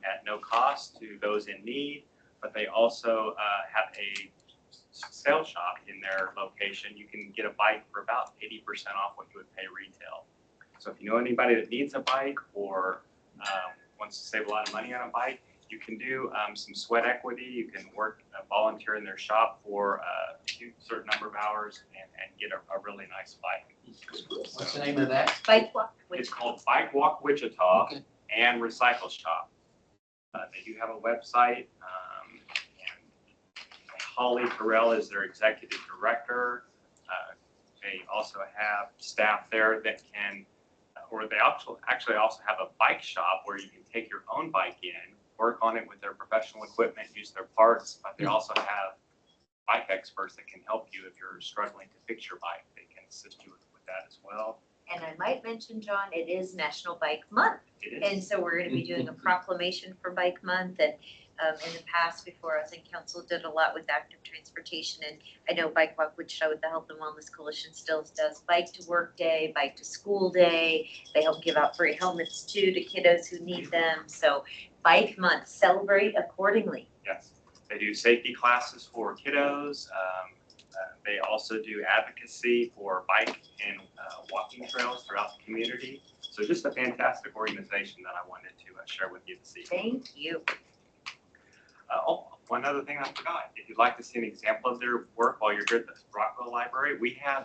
at no cost to those in need. But they also have a sales shop in their location. You can get a bike for about 80% off what you would pay retail. So if you know anybody that needs a bike or wants to save a lot of money on a bike, you can do some sweat equity. You can work, volunteer in their shop for a certain number of hours and get a really nice bike. What's the name of that? Bike Walk Wichita. It's called Bike Walk Wichita and Recycle Shop. They do have a website. And Holly Terrell is their executive director. They also have staff there that can, or they actually also have a bike shop where you can take your own bike in, work on it with their professional equipment, use their parts, but they also have bike experts that can help you if you're struggling to fix your bike. They can assist you with that as well. And I might mention, John, it is National Bike Month. It is. And so we're going to be doing a proclamation for Bike Month. And in the past, before I was in council, did a lot with active transportation. And I know Bike Walk Wichita with the Health and Wellness Coalition still does Bike to Work Day, Bike to School Day. They help give out free helmets too to kiddos who need them. So Bike Month, celebrate accordingly. Yes. They do safety classes for kiddos. They also do advocacy for bike and walking trails throughout the community. So just a fantastic organization that I wanted to share with you this evening. Thank you. One other thing I forgot. If you'd like to see an example of their work while you're here at the Rockville Library,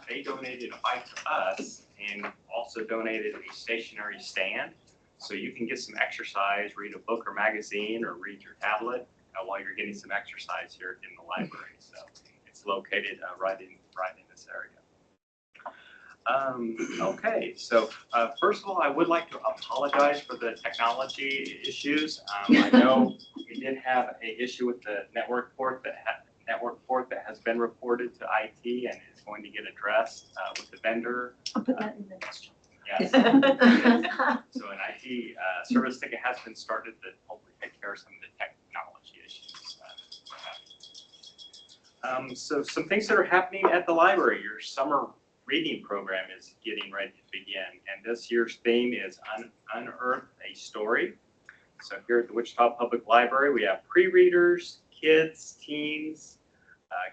they donated a bike to us and also donated a stationary stand. So you can get some exercise, read a book or magazine, or read your tablet while you're getting some exercise here in the library. So it's located right in this area. Okay, so first of all, I would like to apologize for the technology issues. I know we did have an issue with the network port that has been reported to IT and is going to get addressed with the vendor. I'll put that in the next one. Yes. So an IT service ticket has been started that hopefully take care of some of the technology issues. So some things that are happening at the library. Your summer reading program is getting ready to begin, and this year's theme is Unearth a Story. So here at the Wichita Public Library, we have pre-readers, kids, teens,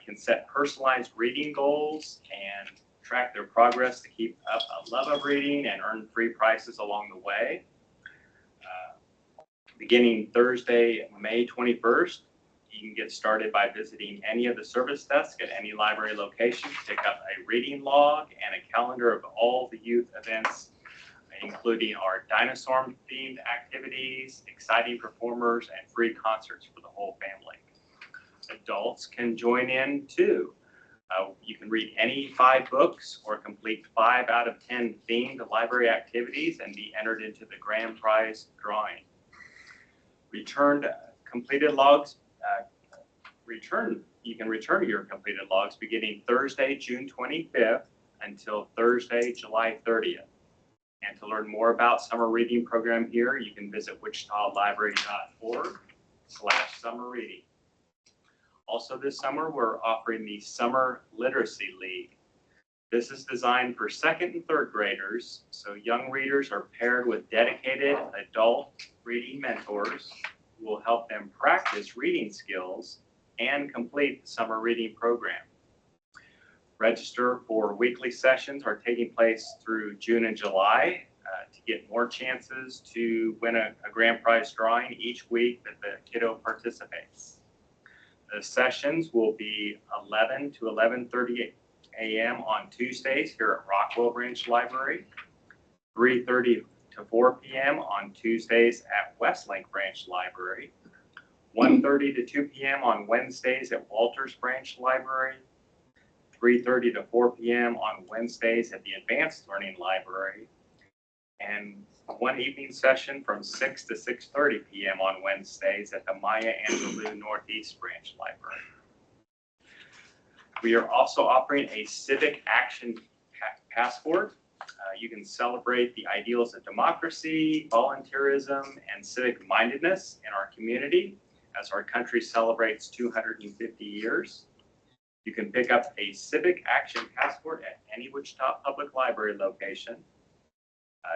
can set personalized reading goals and track their progress to keep up a love of reading and earn free prizes along the way. Beginning Thursday, May 21st, you can get started by visiting any of the service desks at any library location to pick up a reading log and a calendar of all the youth events, including our dinosaur-themed activities, exciting performers, and free concerts for the whole family. Adults can join in too. You can read any 5 books or complete 5 out of 10 themed library activities and be entered into the grand prize drawing. You can return your completed logs beginning Thursday, June 25th until Thursday, July 30th. And to learn more about summer reading program here, you can visit wichitalibrary.org/summer reading. Also this summer, we're offering the Summer Literacy League. This is designed for 2nd and 3rd graders, so young readers are paired with dedicated adult reading mentors who will help them practice reading skills and complete the summer reading program. Register for weekly sessions are taking place through June and July to get more chances to win a grand prize drawing each week that the kiddo participates. The sessions will be 11 to 11:30 a.m. on Tuesdays here at Rockwell Branch Library, 3:30 to 4 p.m. on Tuesdays at Westlake Branch Library, 1:30 to 2 p.m. on Wednesdays at Walters Branch Library, 3:30 to 4 p.m. on Wednesdays at the Advanced Learning Library, and one evening session from 6 to 6:30 p.m. on Wednesdays at the Maya Angelou Northeast Branch Library. We are also offering a Civic Action Passport. You can celebrate the ideals of democracy, volunteerism, and civic mindedness in our community as our country celebrates 250 years. You can pick up a Civic Action Passport at any Wichita Public Library location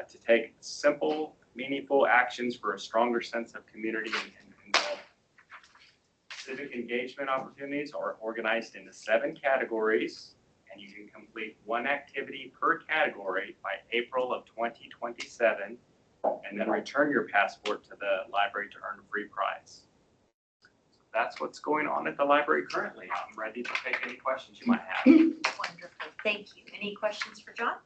to take simple, meaningful actions for a stronger sense of community and involvement. Civic engagement opportunities are organized into 7 categories, and you can complete 1 activity per category by April of 2027, and then return your passport to the library to earn a free prize. So that's what's going on at the library currently. I'm ready to take any questions you might have. Wonderful, thank you. Any questions for John?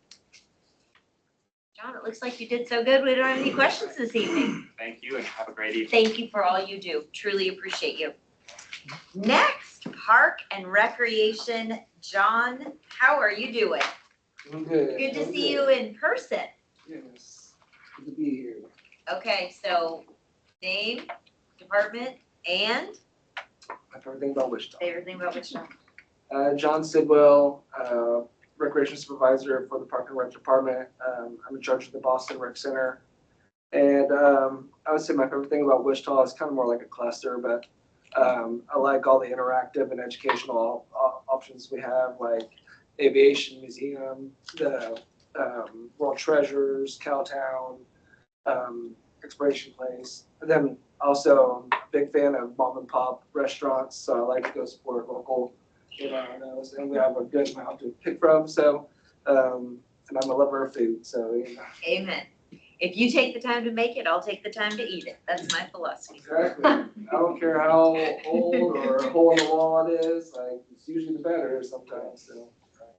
John, it looks like you did so good. We don't have any questions this evening. Thank you and have a great evening. Thank you for all you do. Truly appreciate you. Next, Park and Recreation. John, how are you doing? I'm good. Good to see you in person. Yes, good to be here. Okay, so name, department, and My favorite thing about Wichita. favorite thing about Wichita. John Sidwell, Recreation Supervisor for the Park and Rec Department. I'm in charge of the Boston Rec Center. And I would say my favorite thing about Wichita is kind of more like a cluster, but I like all the interactive and educational options we have, like Aviation Museum, the World Treasures, Cowtown, Exploration Place. And then Also, I'm a big fan of mom and pop restaurants, so I like to go support local, those, and we have a good amount to pick from. So, and I'm a lover of food, so Amen. If you take the time to make it, I'll take the time to eat it. That's my philosophy. Exactly. I don't care how old or hole in the wall it is. Like it's usually the better sometimes. So.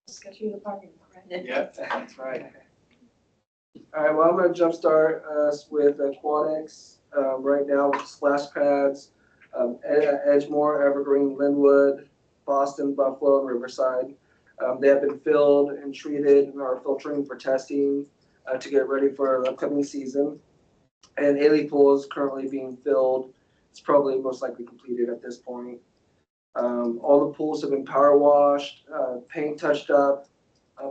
Just get you the parking lot, right? Yep, that's right. All right, well, I'm going to jumpstart us with aquatics. Right now, with splash pads, Edgemore, Evergreen, Linwood, Boston, Buffalo, and Riverside. They have been filled and treated and are filtering for testing to get ready for the upcoming season. And Ailey Pool is currently being filled. It's probably most likely completed at this point. All the pools have been power washed, paint touched up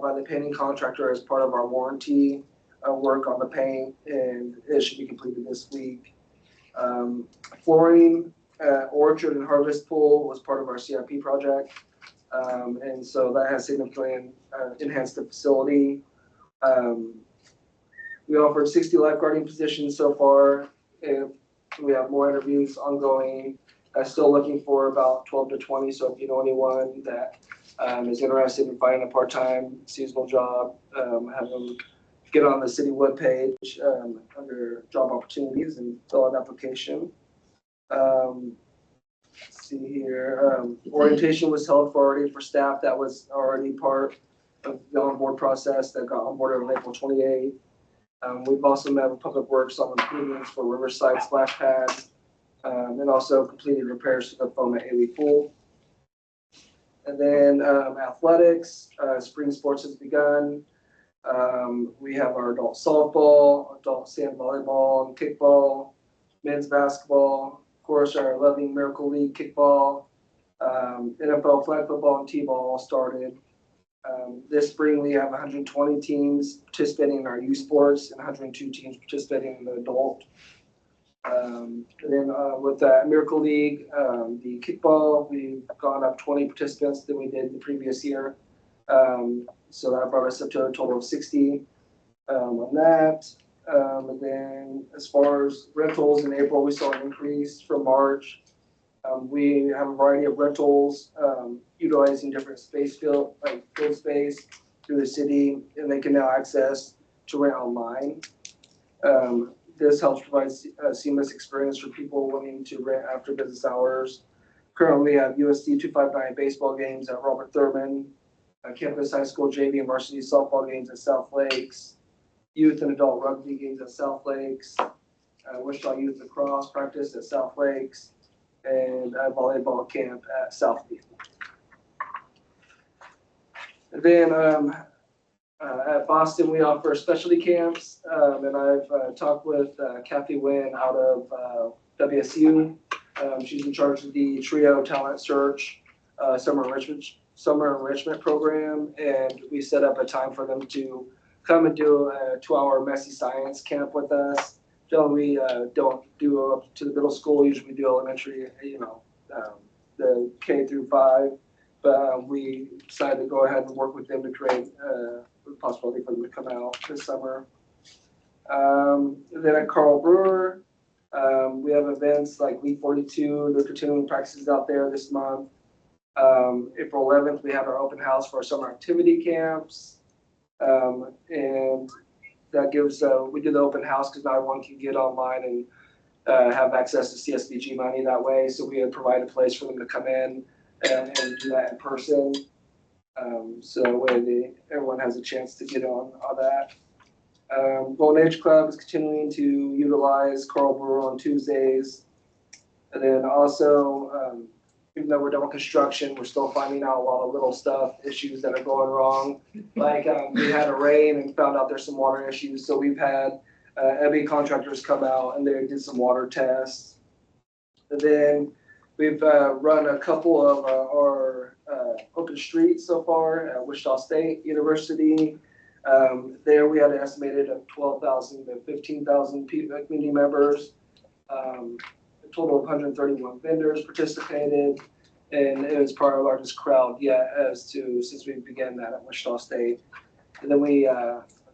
by the painting contractor as part of our warranty work on the paint, and it should be completed this week. Flooring at Orchard and Harvest Pool was part of our CIP project, and so that has significantly enhanced the facility. We offered 60 lifeguarding positions so far, and we have more interviews ongoing. Still looking for about 12 to 20, so if you know anyone that is interested in finding a part-time seasonal job, have them get on the city webpage under job opportunities and fill out an application. Let's see here. Orientation was held for staff that was already part of the onboard process that got onboarded on April 28th. We've also met with Public Works on improvements for Riverside splash pads, and also completed repairs to the foam at Ailey Pool. And then athletics, spring sports has begun. We have our adult softball, adult sand volleyball, and kickball, men's basketball, of course our Loving Miracle League kickball, NFL flag football, and t-ball all started. This spring we have 120 teams participating in our youth sports and 102 teams participating in the adult. And then with the Miracle League, the kickball, we've gone up 20 participants than we did the previous year. So that brought us up to a total of 60 on that. And then as far as rentals in April, we saw an increase from March. We have a variety of rentals utilizing different field space through the city, and they can now access to rent online. This helps provide a seamless experience for people wanting to rent after business hours. Currently, we have USD 259 baseball games at Robert Thurman, campus high school JV and varsity softball games at South Lakes, youth and adult rugby games at South Lakes, Wichita Youth Lacrosse practice at South Lakes, and a volleyball camp at Southview. And then at Boston, we offer specialty camps, and I've talked with Kathy Wynn out of WSU. She's in charge of the Trio Talent Search summer enrichment program, and we set up a time for them to come and do a 2-hour messy science camp with us. We don't do up to the middle school. Usually we do elementary, the K through 5. But we decided to go ahead and work with them to create the possibility for them to come out this summer. And then at Carl Brewer, we have events like Week 42. They're continuing practices out there this month. April 11th, we have our open house for our summer activity camps. And that gives, we do the open house because not everyone can get online and have access to CSBG money that way. So we would provide a place for them to come in and do that in person. So everyone has a chance to get on that. Golden Age Club is continuing to utilize Carl Brewer on Tuesdays. And then also, even though we're done with construction, we're still finding out a lot of little issues that are going wrong. Like we had a rain and found out there's some water issues. So we've had EBI contractors come out and they did some water tests. And then we've run a couple of our open streets so far at Wichita State University. There we had an estimated of 12,000 to 15,000 community members. A total of 131 vendors participated, and it was probably our largest crowd yet since we began that at Wichita State. And then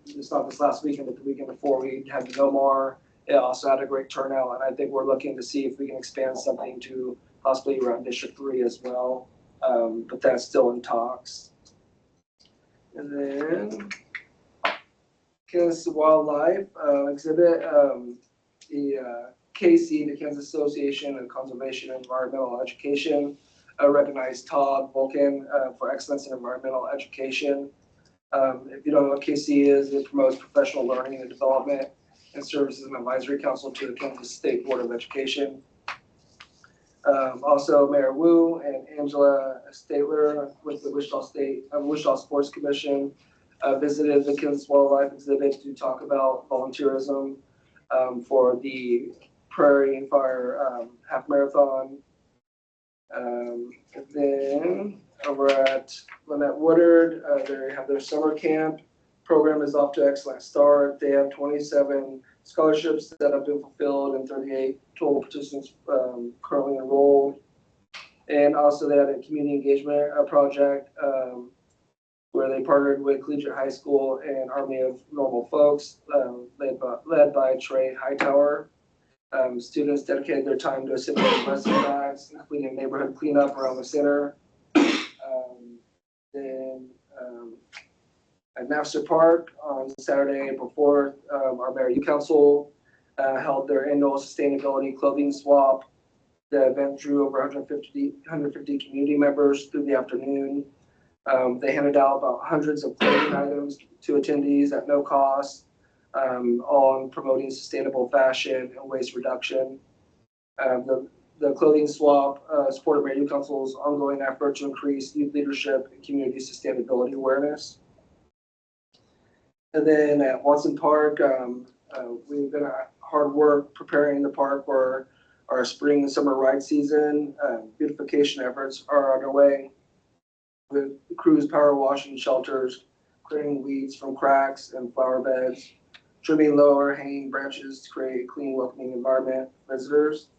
it's not this last weekend, but the weekend before, we had the Nomar it also had a great turnout, and I think we're looking to see if we can expand something to possibly around District 3 as well, but that's still in talks. And then Kansas Wildlife exhibit, the KC, the Kansas Association of Conservation and Environmental Education, recognized Todd Vulcan for excellence in environmental education. If you don't know what KC is, it promotes professional learning and development and serves as an advisory council to the Kansas State Board of Education. Also, Mayor Wu and Angela Statler with the Wichita Sports Commission visited the Kansas Wildlife exhibit to talk about volunteerism for the Prairie and Fire half marathon. And then over at Lynette Woodard, they have their summer camp. Program is off to an excellent start. They have 27 scholarships that have been fulfilled and 38 total participants currently enrolled. And also they had a community engagement project where they partnered with Collegiate High School and Army of Normal Folks, led by Trey Hightower. Students dedicated their time to assisting blessing bags, including neighborhood cleanup around the center. At Napster Park on Saturday, April 4th, our Mayor Youth Council held their annual sustainability clothing swap. The event drew over 150 community members through the afternoon. They handed out about hundreds of clothing items to attendees at no cost, on promoting sustainable fashion and waste reduction. The clothing swap supported Mayor Youth Council's ongoing effort to increase youth leadership and community sustainability awareness. And then at Watson Park, we've been at hard work preparing the park for our spring and summer ride season. Beautification efforts are underway with crews power washing shelters, clearing weeds from cracks and flower beds, trimming lower hanging branches to create a clean, welcoming environment for visitors.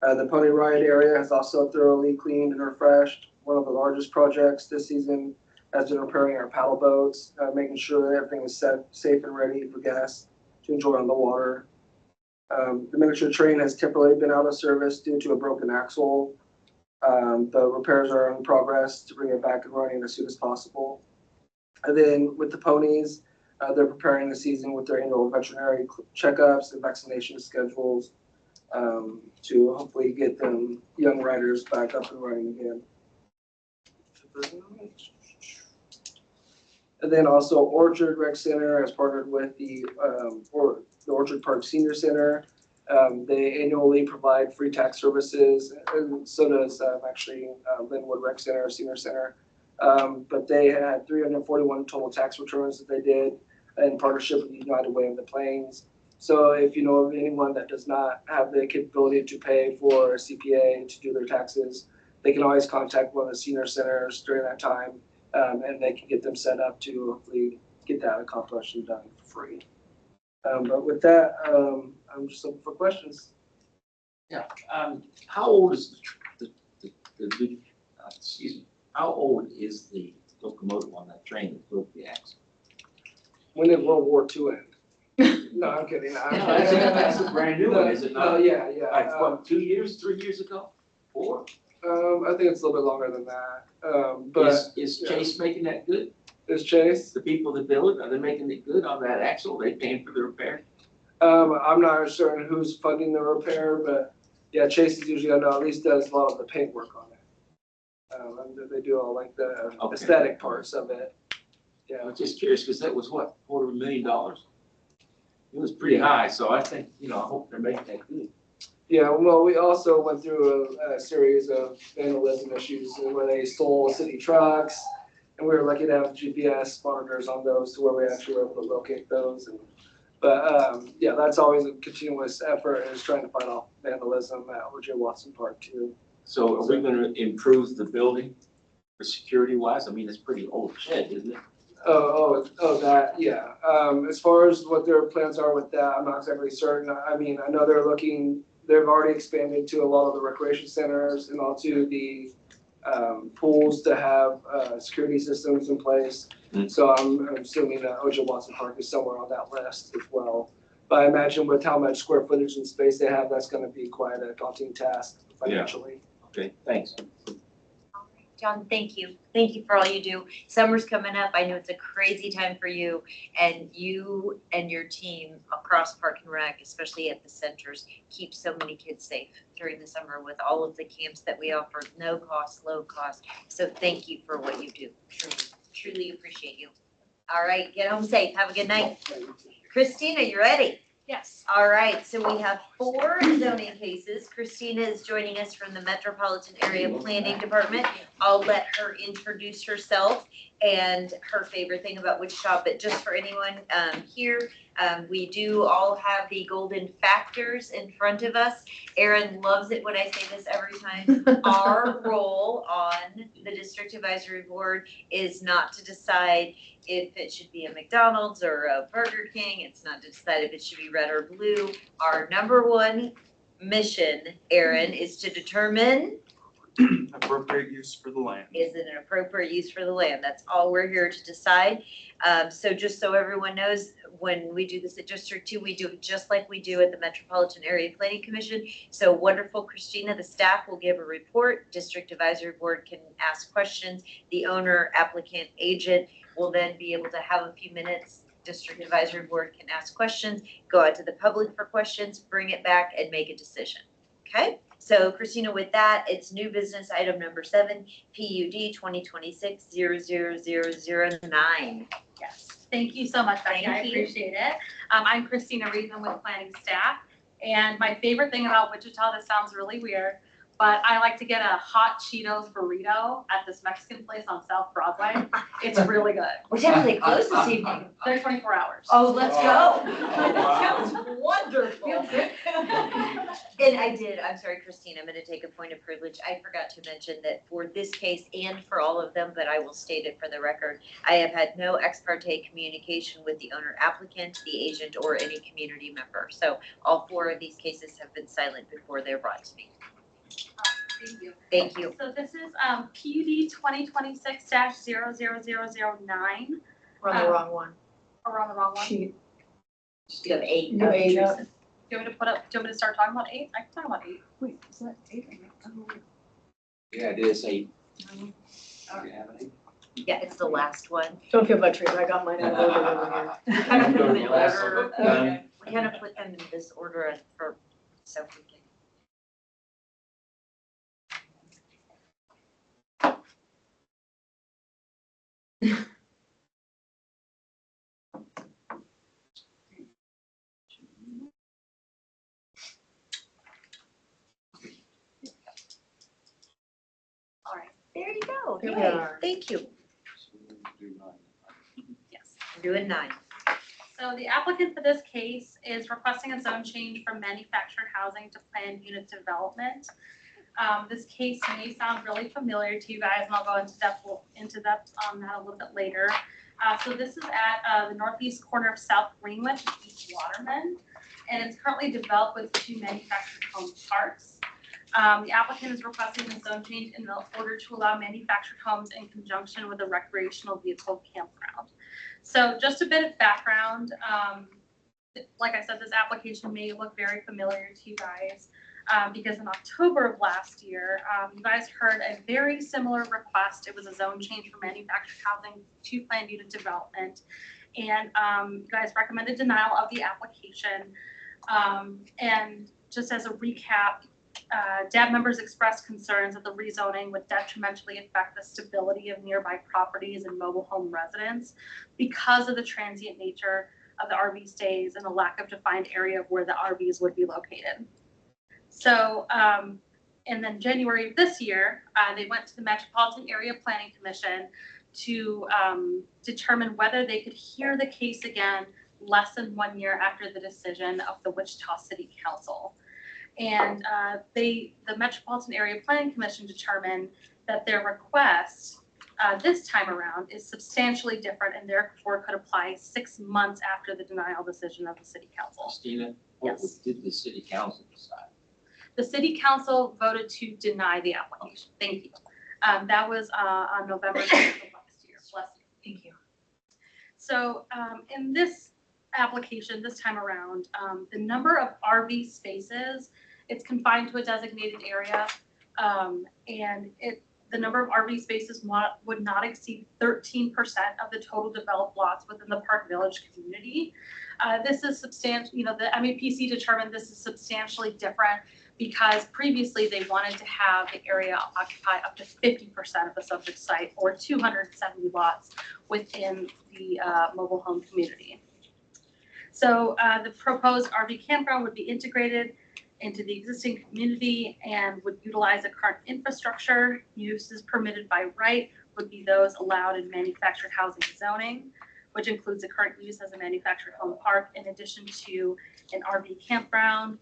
The pony ride area has also thoroughly cleaned and refreshed. One of the largest projects this season has been repairing our paddle boats, making sure that everything is safe and ready for guests to enjoy on the water. The miniature train has temporarily been out of service due to a broken axle. The repairs are in progress to bring it back and running as soon as possible. And then with the ponies, they're preparing the season with their annual veterinary checkups and vaccination schedules to hopefully get them young riders back up and running again. And then also Orchard Rec Center has partnered with the Orchard Park Senior Center. They annually provide free tax services, and so does actually Linwood Rec Center, Senior Center. But they had 341 total tax returns that they did in partnership with United Way of the Plains. So if you know of anyone that does not have the capability to pay for a CPA to do their taxes, they can always contact one of the senior centers during that time, and they can get them set up to hopefully get that accomplished and done for free. But with that, I'm just looking for questions. Yeah. How old is excuse me, how old is the locomotive on that train that broke the axle? When did World War II end? No, I'm kidding. That's a brand new one, is it not? Oh, yeah. Like what, 2 years, 3 years ago? 4? I think it's a little bit longer than that. But Is Chase making that good? Is Chase? The people that build it, are they making it good on that axle? They paying for the repair? I'm not certain who's funding the repair, but yeah, Chase is usually, I know, at least does a lot of the paint work on it. They do all like the aesthetic parts of it. Yeah. I'm just curious, because that was what, $250,000? It was pretty high, so I think, I hope they're making that good. Yeah, well, we also went through a series of vandalism issues where they stole city trucks, and we were lucky to have GPS monitors on those to where we actually were able to locate those. But yeah, that's always a continuous effort, is trying to fight off vandalism at O.J. Watson Park too. So are we going to improve the building for security wise? I mean, it's pretty old shed, isn't it? That, yeah. As far as what their plans are with that, I'm not exactly certain. I mean, I know they've already expanded to a lot of the recreation centers and also the pools to have security systems in place. So I'm assuming that O.J. Watson Park is somewhere on that list as well. But I imagine with how much square footage and space they have, that's gonna be quite a daunting task financially. Okay, thanks. John, thank you. Thank you for all you do. Summer's coming up. I know it's a crazy time for you and your team across Park and Rec, especially at the centers, keep so many kids safe during the summer with all of the camps that we offer, no cost, low cost. So thank you for what you do. Truly, truly appreciate you. All right, get home safe. Have a good night. Christina, you ready? Yes. All right, so we have 4 zoning cases. Christina is joining us from the Metropolitan Area Planning Department. I'll let her introduce herself and her favorite thing about Wichita, but just for anyone here, we do all have the golden factors in front of us. Erin loves it when I say this every time. Our role on the District Advisory Board is not to decide if it should be a McDonald's or a Burger King. It's not to decide if it should be red or blue. Our number 1 mission, Erin, is to determine Appropriate use for the land. is it an appropriate use for the land? That's all we're here to decide. So just so everyone knows, when we do this at District 2, we do it just like we do at the Metropolitan Area Planning Commission. So wonderful, Christina, the staff will give a report. District Advisory Board can ask questions. The owner, applicant, agent will then be able to have a few minutes. District Advisory Board can ask questions, go out to the public for questions, bring it back and make a decision. Okay? So Christina, with that, it's new business item number 7, PUD 2026-00009. Yes, thank you so much, Becky. I Thank you. appreciate it. I'm Christina Reed, I'm with planning staff. And my favorite thing about Wichita, this sounds really weird, but I like to get a hot Cheetos burrito at this Mexican place on South Broadway. It's really good. What time are they closed this evening? They're 24 hours. Oh, let's go. That sounds wonderful. Feels good. And I'm sorry, Christine, I'm gonna take a point of privilege. I forgot to mention that for this case and for all of them, but I will state it for the record, I have had no ex parte communication with the owner applicant, the agent, or any community member. So all 4 of these cases have been silent before they're brought to me. Thank you. Thank you. So this is PUD 2026-00009. We're on the wrong one. Or we're on the wrong one? Sheet. You have 8. You have 8 up. Do you want me to do you want me to start talking about 8? I can talk about 8. Wait, is that 8? Yeah, it is 8. Oh. Do you have any? Yeah, it's the last one. Don't feel bad, Teresa, I got mine out of order over here. We kind of put them in Last order. one. Done. We kind of put them in this order for, so we can. All right. There you go. Here we Yay. are. Thank you. Yes. I'm doing 9. So the applicant for this case is requesting a zone change from manufactured housing to planned unit development. This case may sound really familiar to you guys, and I'll go into depth on that a little bit later. So this is at the northeast corner of South Greenwich, East Waterman, and it's currently developed with 2 manufactured home parks. The applicant is requesting a zone change in order to allow manufactured homes in conjunction with a recreational vehicle campground. So just a bit of background. Like I said, this application may look very familiar to you guys because in October of last year, you guys heard a very similar request. It was a zone change from manufactured housing to planned unit development. And you guys recommended denial of the application. And just as a recap, DAB members expressed concerns that the rezoning would detrimentally affect the stability of nearby properties and mobile home residents because of the transient nature of the RV stays and the lack of defined area of where the RVs would be located. So, and then January of this year, they went to the Metropolitan Area Planning Commission to determine whether they could hear the case again less than 1 year after the decision of the Wichita City Council. And the Metropolitan Area Planning Commission determined that their request this time around is substantially different and therefore could apply 6 months after the denial decision of the City Council. Christina, Yes. what did the City Council decide? The City Council voted to deny the application. Thank you. That was on November 6th of last year. Bless you. Thank you. So in this application this time around, the number of RV spaces, it's confined to a designated area. And the number of RV spaces would not exceed 13% of the total developed lots within the Park Village community. This is substantial, the MAPC determined this is substantially different because previously they wanted to have the area occupy up to 50% of the subject site or 270 lots within the mobile home community. So the proposed RV campground would be integrated into the existing community and would utilize the current infrastructure. Uses permitted by right would be those allowed in manufactured housing zoning, which includes the current use as a manufactured home park in addition to an RV campground.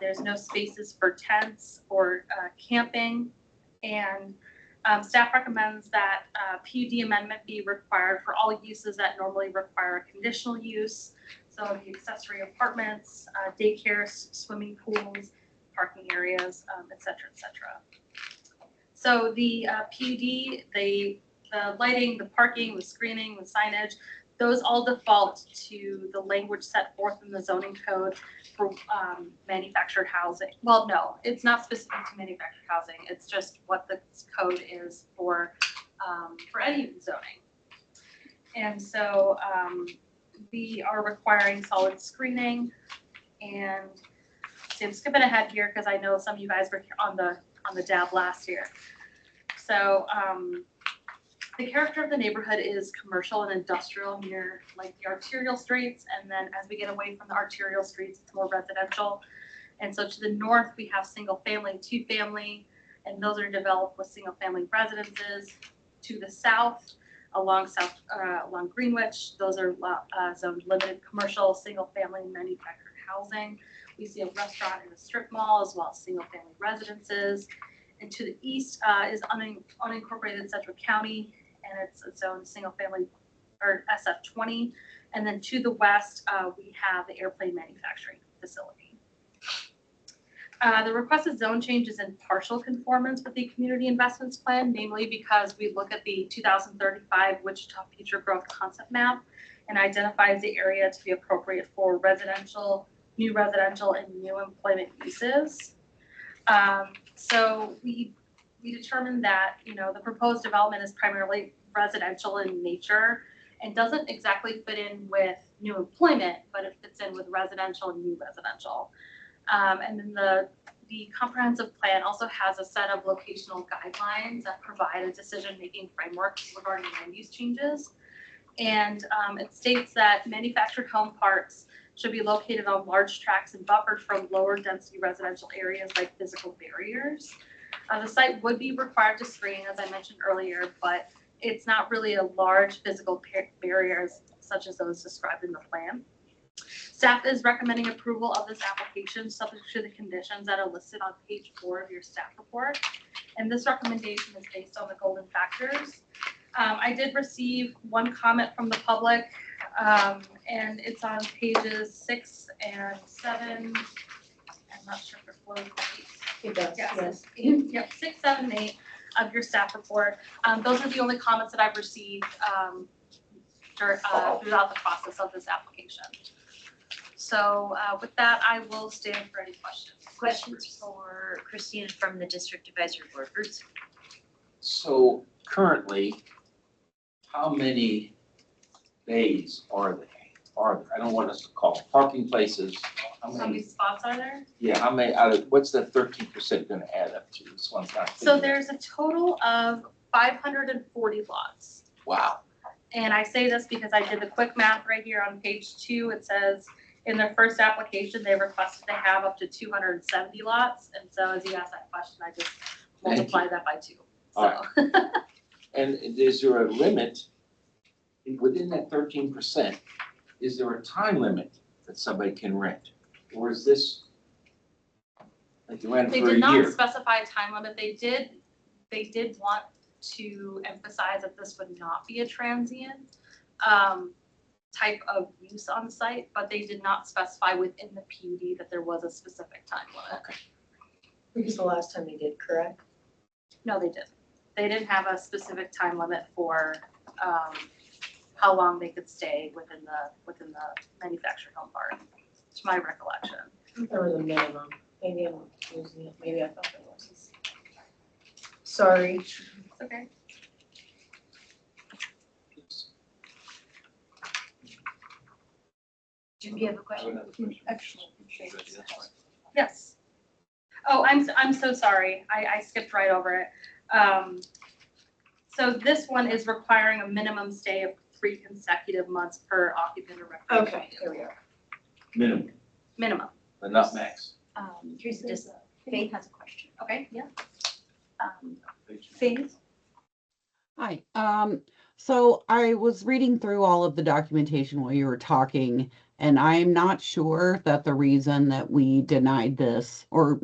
There's no spaces for tents or camping. And staff recommends that PUD amendment be required for all uses that normally require a conditional use. So the accessory apartments, daycares, swimming pools, parking areas, et cetera, et cetera. So the PUD, the lighting, the parking, the screening, the signage, those all default to the language set forth in the zoning code for manufactured housing. Well, no, it's not specific to manufactured housing. It's just what the code is for any zoning. And so we are requiring solid screening, and see, I'm skipping ahead here because I know some of you guys were on the DAB last year. So the character of the neighborhood is commercial and industrial near like the arterial streets, and then as we get away from the arterial streets, it's more residential. And so to the north, we have single family, two family, and those are developed with single family residences. To the south, along Greenwich, those are zoned limited commercial, single family manufactured housing. We see a restaurant and a strip mall as well as single family residences. And to the east is unincorporated Sedgwick County, and it's zoned single family or SF20. And then to the west, we have the airplane manufacturing facility. The requested zone change is in partial conformance with the community investments plan, namely because we look at the 2035 Wichita Future Growth Concept Map and identifies the area to be appropriate for residential, new residential, and new employment uses. So we determined that, the proposed development is primarily residential in nature and doesn't exactly fit in with new employment, but it fits in with residential and new residential. And then the comprehensive plan also has a set of locational guidelines that provide a decision-making framework regarding land use changes. And it states that manufactured home parks should be located on large tracts and buffered from lower density residential areas like physical barriers. The site would be required to screen, as I mentioned earlier, but it's not really a large physical barriers such as those described in the plan. Staff is recommending approval of this application subject to the conditions that are listed on page 4 of your staff report. And this recommendation is based on the golden factors. I did receive one comment from the public, and it's on pages 6 and 7. I'm not sure if it flows. It does, yes. Yep, 6, 7, 8 of your staff report. Those are the only comments that I've received throughout the process of this application. So with that, I will stand for any questions. Questions for Christina from the District Advisory Board. Bruce? So currently, how many bays are there? I don't want us to call parking places. How many spots are there? Yeah, how many, what's that 13% gonna add up to? This one's not. So there's a total of 540 lots. Wow. And I say this because I did the quick math right here on page 2. It says in their first application, they requested to have up to 270 lots. And so as you asked that question, I just multiplied that by 2. All right. And is there a limit within that 13%? Is there a time limit that somebody can rent? Or is this like you rent for a year? They did not specify a time limit. They did want to emphasize that this would not be a transient type of use on site, but they did not specify within the PUD that there was a specific time limit. Okay. Because the last time they did, correct? No, they didn't. They didn't have a specific time limit for how long they could stay within the manufactured home park. It's my recollection. There was a minimum, maybe I'm losing it, maybe I thought there was. Sorry. It's okay. Do you have a question? Yes. Oh, I'm so sorry. I skipped right over it. So this one is requiring a minimum stay of 3 consecutive months per occupant or recreation. Okay, here we are. Minimum. But not max. Teresa, just, Faith has a question. Okay, yeah. Faith? Hi. So I was reading through all of the documentation while you were talking, and I'm not sure that the reason that we denied this or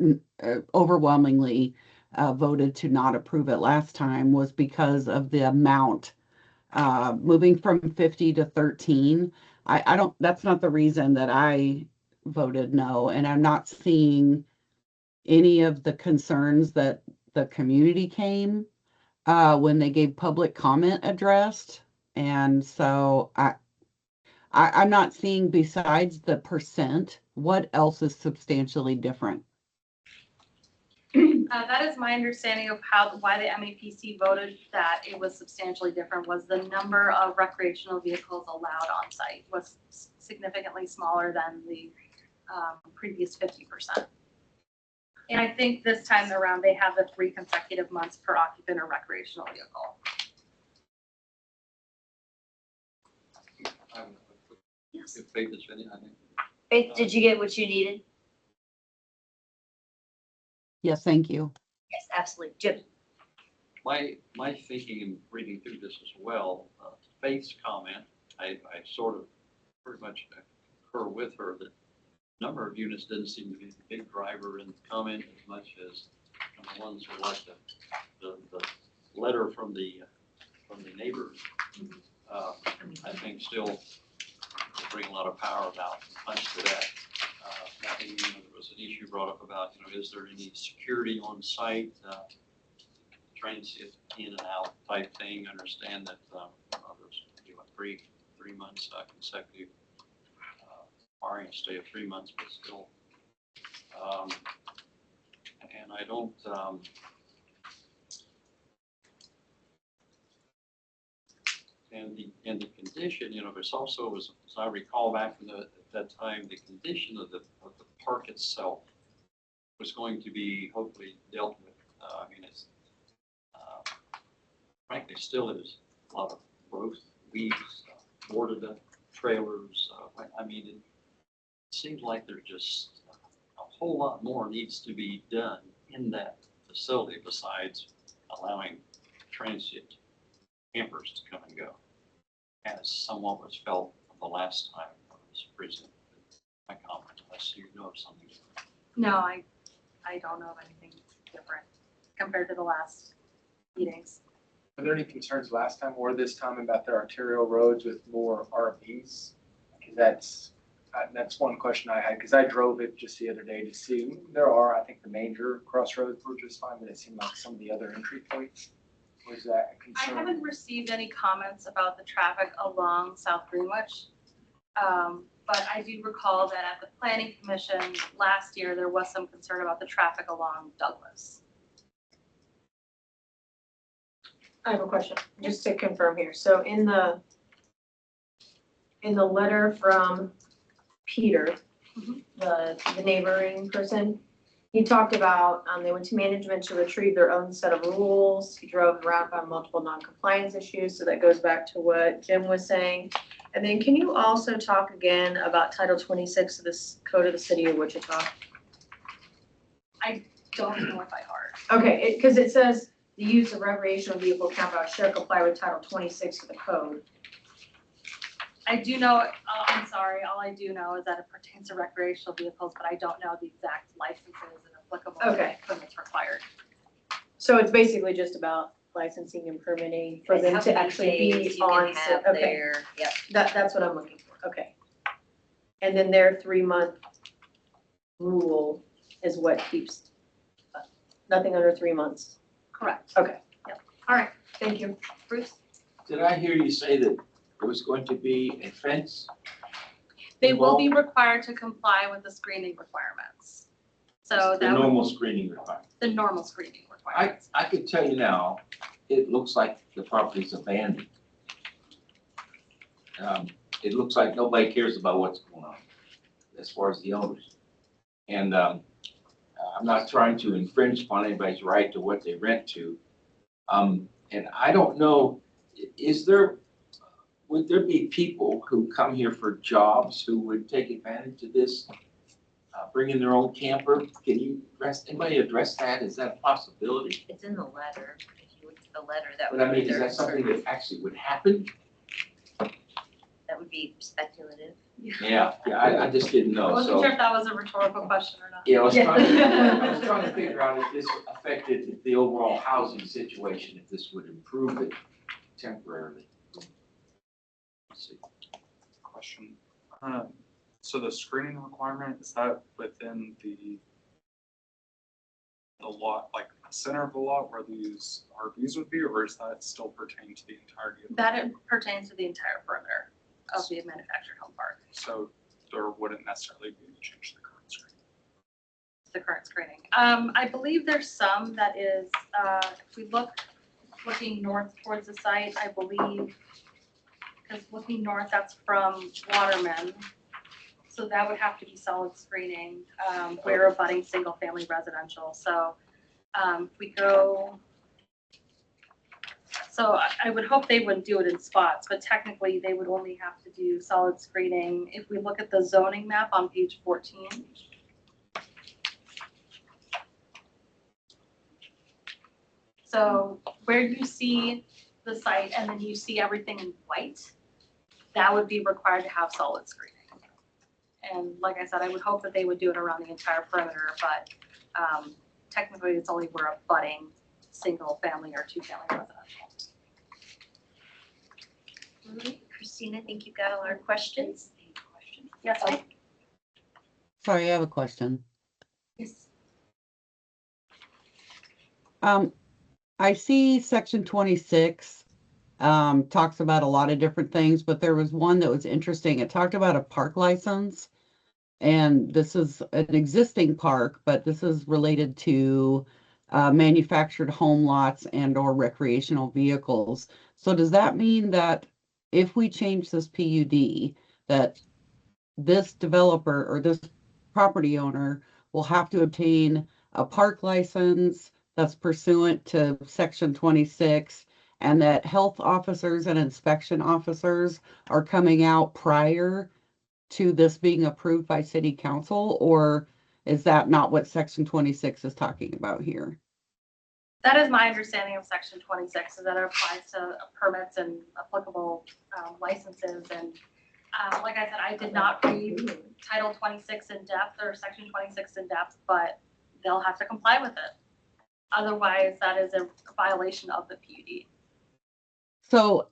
overwhelmingly voted to not approve it last time was because of the amount moving from 50 to 13. I don't, that's not the reason that I voted no, and I'm not seeing any of the concerns that the community came when they gave public comment addressed. And so I'm not seeing, besides the percent, what else is substantially different. That is my understanding of why the MAPC voted that it was substantially different, was the number of recreational vehicles allowed on site was significantly smaller than the previous 50%. And I think this time around, they have the 3 consecutive months per occupant or recreational vehicle. If Faith is finished, I think. Faith, did you get what you needed? Yes, thank you. Yes, absolutely. Jim? My thinking in reading through this as well, Faith's comment, I sort of pretty much concur with her that number of units didn't seem to be the big driver in the comment as much as the ones who like the letter from the neighbors. I think still bring a lot of power about punch to that. I think there was an issue brought up about, is there any security on site, transit in and out type thing. Understand that there's 3 months consecutive requiring a stay of 3 months, but still. And I don't. And the condition, there's also was, as I recall back from at that time, the condition of the park itself was going to be hopefully dealt with. I mean, it's frankly still is a lot of growth, weeds, boarded up trailers. I mean, it seems like there's just a whole lot more needs to be done in that facility besides allowing transient campers to come and go, as somewhat was felt the last time it was presented. My comment, unless you know of something different. No, I don't know of anything different compared to the last meetings. Were there any concerns last time or this time about their arterial roads with more RVs? Because that's one question I had, because I drove it just the other day to see. There are, I think the major crossroads were just fine, but it seemed like some of the other entry points. Was that a concern? I haven't received any comments about the traffic along South Greenwich. But I do recall that at the Planning Commission last year, there was some concern about the traffic along Douglas. I have a question, just to confirm here. So in the letter from Peter, the neighboring person, he talked about, they went to management to retrieve their own set of rules. He drove around on multiple non-compliance issues, so that goes back to what Jim was saying. And then can you also talk again about Title 26 of this Code of the City of Wichita? I don't know it by heart. Okay, because it says the use of recreational vehicle campground shall comply with Title 26 of the code. I do know, I'm sorry, all I do know is that it pertains to recreational vehicles, but I don't know the exact licenses and applicable permits required. So it's basically just about licensing and permitting for And them how to many actually days be you can on. have Okay, their- Yep. that's what I'm looking for, okay. And then their 3-month rule is what keeps, nothing under 3 months. Correct. Okay. Yep. All right, thank you. Bruce? Did I hear you say that there was going to be a fence? They will be required to comply with the screening requirements. So The that would, normal screening requirement. the normal screening requirements. I could tell you now, it looks like the property's abandoned. It looks like nobody cares about what's going on as far as the owners. And I'm not trying to infringe upon anybody's right to what they rent to. And I don't know, would there be people who come here for jobs who would take advantage of this? Bring in their own camper? Can you anybody address that? Is that a possibility? It's in the letter. If you look at the letter, that But would I be mean, is their that something concern. that actually would happen? That would be speculative. Yeah, I just didn't I know, wasn't so. sure if that was a rhetorical question or not. Yeah, I was trying to figure out if this affected the overall housing situation, if this would improve it temporarily. Let's see. Question. So the screening requirement, is that within the lot, like the center of the lot where these RVs would be, or is that still pertain to the entirety of the? That it pertains to the entire perimeter of the manufactured home park, So there wouldn't necessarily be any change to the current screening. the current screening. I believe there's some that is, if we looking north towards the site, I believe, because looking north, that's from Waterman. So that would have to be solid screening. We're abutting single family residential. So if we go, so I would hope they wouldn't do it in spots, but technically they would only have to do solid screening. If we look at the zoning map on page 14. So where you see the site and then you see everything in white, that would be required to have solid screening. And like I said, I would hope that they would do it around the entire perimeter, but technically it's only where abutting single family or two family residential. All right, Christina, I think you've got all our questions. Yes, ma'am? Sorry, I have a question. Yes. I see section 26 talks about a lot of different things, but there was one that was interesting. It talked about a park license, and this is an existing park, but this is related to manufactured home lots and or recreational vehicles. So does that mean that if we change this PUD, that this developer or this property owner will have to obtain a park license that's pursuant to section 26, and that health officers and inspection officers are coming out prior to this being approved by city council? Or is that not what section 26 is talking about here? That is my understanding of section 26, is that it applies to permits and applicable licenses. And like I said, I did not read Title 26 in depth or section 26 in depth, but they'll have to comply with it. Otherwise, that is a violation of the PUD. So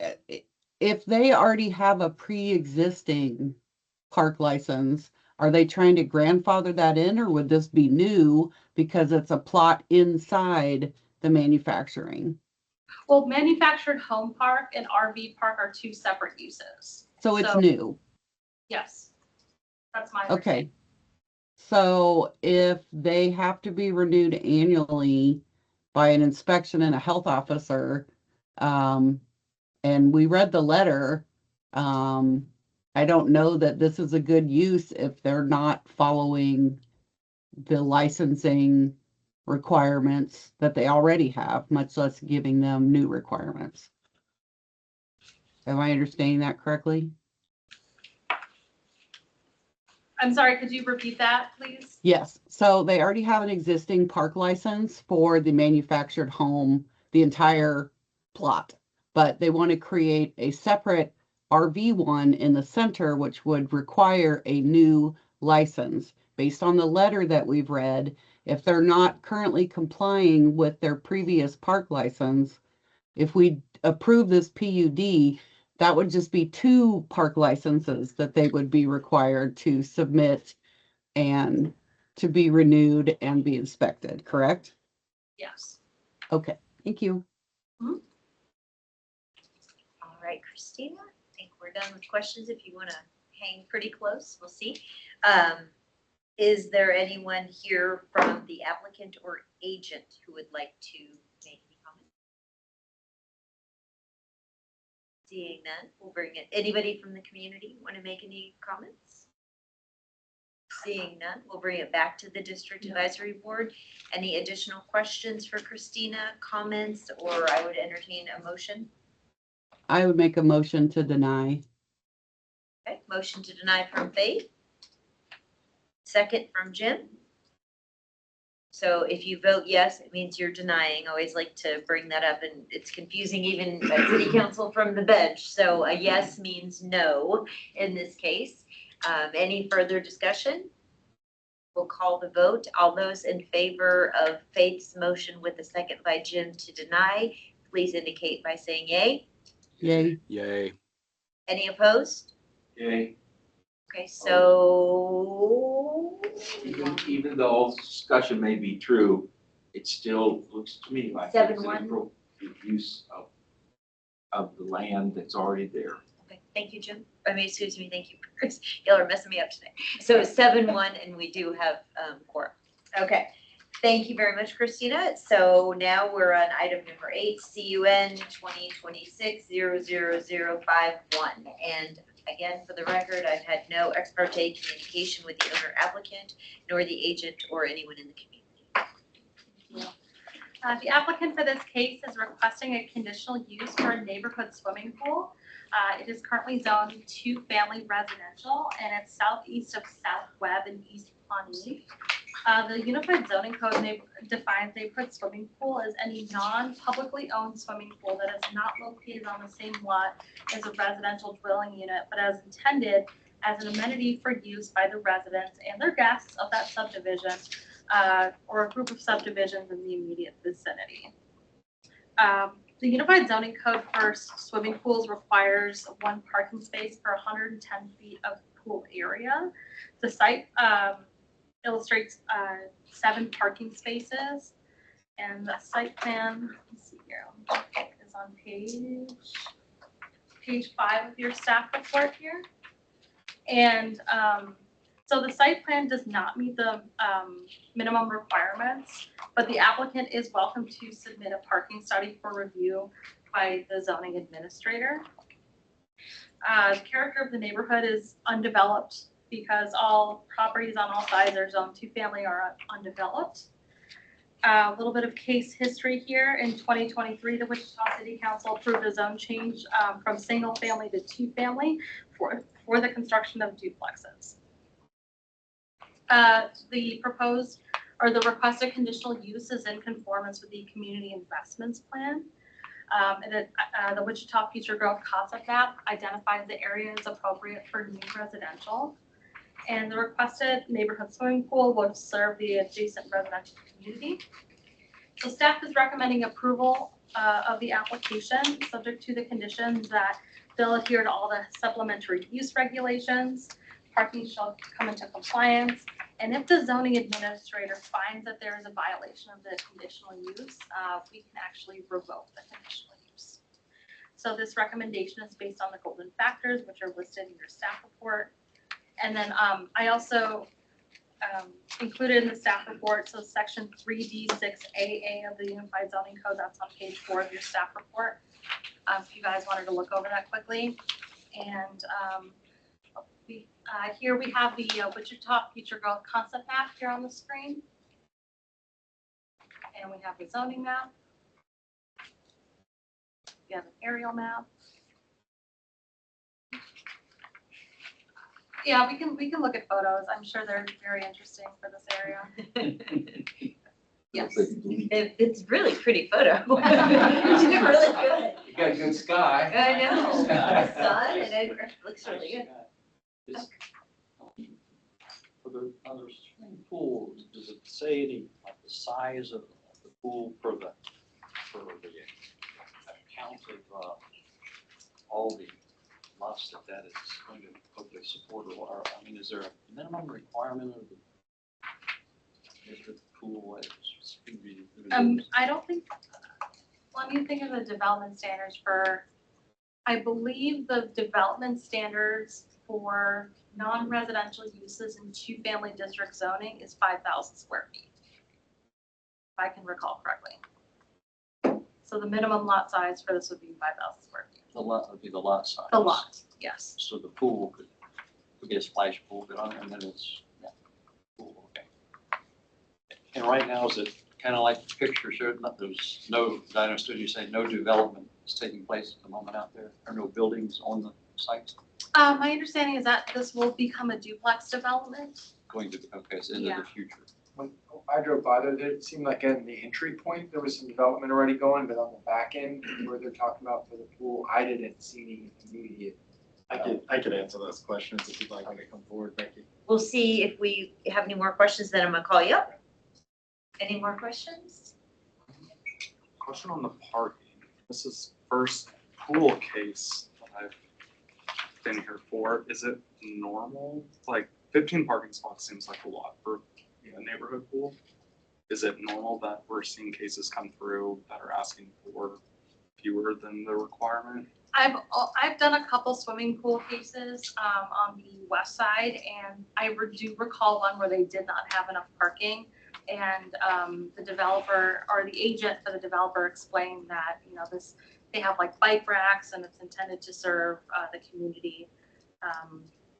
if they already have a pre-existing park license, are they trying to grandfather that in, or would this be new because it's a plot inside the manufacturing? Well, manufactured home park and RV park are two separate uses. So it's new. Yes, that's my Okay. understanding. So if they have to be renewed annually by an inspection and a health officer, and we read the letter, I don't know that this is a good use if they're not following the licensing requirements that they already have, much less giving them new requirements. Am I understanding that correctly? I'm sorry, could you repeat that, please? Yes. So they already have an existing park license for the manufactured home, the entire plot, but they want to create a separate RV one in the center, which would require a new license. Based on the letter that we've read, if they're not currently complying with their previous park license, if we approve this PUD, that would just be 2 park licenses that they would be required to submit and to be renewed and be inspected, correct? Yes. Okay, thank you. All right, Christina, think we're done with questions. If you want to hang pretty close, we'll see. Is there anyone here from the applicant or agent who would like to make any comment? Seeing none, we'll bring it. Anybody from the community want to make any comments? Seeing none, we'll bring it back to the District Advisory Board. Any additional questions for Christina, comments, or I would entertain a motion? I would make a motion to deny. Okay, motion to deny from Faith. Second from Jim. So if you vote yes, it means you're denying. I always like to bring that up, and it's confusing even at city council from the bench. So a yes means no in this case. Any further discussion? We'll call the vote. All those in favor of Faith's motion with a second by Jim to deny, please indicate by saying yay. Yay. Yay. Any opposed? Yay. Okay, so Even though all discussion may be true, it still looks to me like it's 7-1. an appropriate use of the land that's already there. okay, thank you, Jim. I mean, excuse me, thank you, Chris. Y'all are messing me up today. So 7-1, and we do have quorum. Okay, thank you very much, Christina. So now we're on item number 8, CUN 2026-00051. And again, for the record, I've had no ex parte communication with the owner applicant, nor the agent or anyone in the community. The applicant for this case is requesting a conditional use for a neighborhood swimming pool. It is currently zoned 2-family residential, and it's southeast of South Webb and East Pawnee. The Unified Zoning Code defines neighborhood swimming pool as any non-publicly owned swimming pool that is not located on the same lot as a residential dwelling unit, but as intended as an amenity for use by the residents and their guests of that subdivision, or a group of subdivisions in the immediate vicinity. The Unified Zoning Code for swimming pools requires 1 parking space per 110 feet of pool area. The site illustrates 7 parking spaces, and the site plan, let's see here, is on page 5 of your staff report here. And so the site plan does not meet the minimum requirements, but the applicant is welcome to submit a parking study for review by the zoning administrator. The character of the neighborhood is undeveloped because all properties on all sides are zoned 2-family are undeveloped. A little bit of case history here. In 2023, the Wichita City Council approved a zone change from single family to 2-family for the construction of duplexes. The proposed or the requested conditional use is in conformance with the community investments plan. The Wichita Future Growth Concept Map identifies the areas appropriate for new residential. And the requested neighborhood swimming pool would serve the adjacent residential community. So staff is recommending approval of the application, subject to the conditions that they'll adhere to all the supplementary use regulations, parking shall come into compliance, and if the zoning administrator finds that there is a violation of the conditional use, we can actually revoke the conditional use. So this recommendation is based on the golden factors, which are listed in your staff report. And then I also included in the staff report, so section 3D6AA of the Unified Zoning Code, that's on page 4 of your staff report. If you guys wanted to look over that quickly. And here we have the Wichita Future Growth Concept Map here on the screen. And we have the zoning map. We have an aerial map. Yeah, we can look at photos. I'm sure they're very interesting for this area. Yes. It's really pretty photo. It's really good. You got a good sky. I know. The sun, and it looks really good. For the other swimming pool, does it say any, like the size of the pool for the account of all the lots that is going to hopefully support, or I mean, is there a minimum requirement of the pool? I don't think, when you think of the development standards for, I believe the development standards for non-residential uses in two-family district zoning is 5,000 square feet. If I can recall correctly. So the minimum lot size for this would be 5,000 square feet. The lot would be the lot size. The lot, yes. So the pool could be a splash pool, but on, and then it's, yeah, pool, okay. And right now, is it kind of like the picture showed, there's no, I understood you say no development is taking place at the moment out there, or no buildings on the site? My understanding is that this will become a duplex development. Going to, okay, it's into Yeah. the future. When I drove by there, it seemed like in the entry point, there was some development already going, but on the back end, where they're talking about for the pool, I didn't see any immediate. I could answer those questions if you'd like me to come forward, Becky. We'll see if we have any more questions, then I'm gonna call you up. Any more questions? Question on the parking. This is first pool case that I've been here for. Is it normal? Like 15 parking spots seems like a lot for a neighborhood pool. Is it normal that we're seeing cases come through that are asking for fewer than the requirement? I've done a couple swimming pool cases on the west side, and I do recall one where they did not have enough parking. And the developer or the agent for the developer explained that, you know, they have like bike racks and it's intended to serve the community.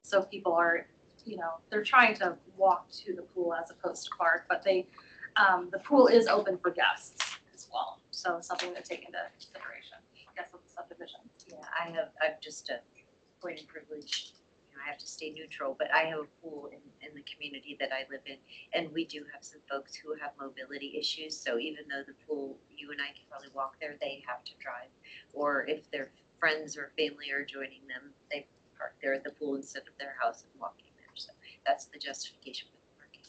So people are, you know, they're trying to walk to the pool as opposed to park, but the pool is open for guests as well. So something to take into consideration, guests of the subdivision. Yeah, I'm just a point of privilege. You know, I have to stay neutral, but I have a pool in the community that I live in. And we do have some folks who have mobility issues. So even though the pool, you and I can probably walk there, they have to drive. Or if their friends or family are joining them, they park there at the pool instead of their house and walking there. So that's the justification for the parking.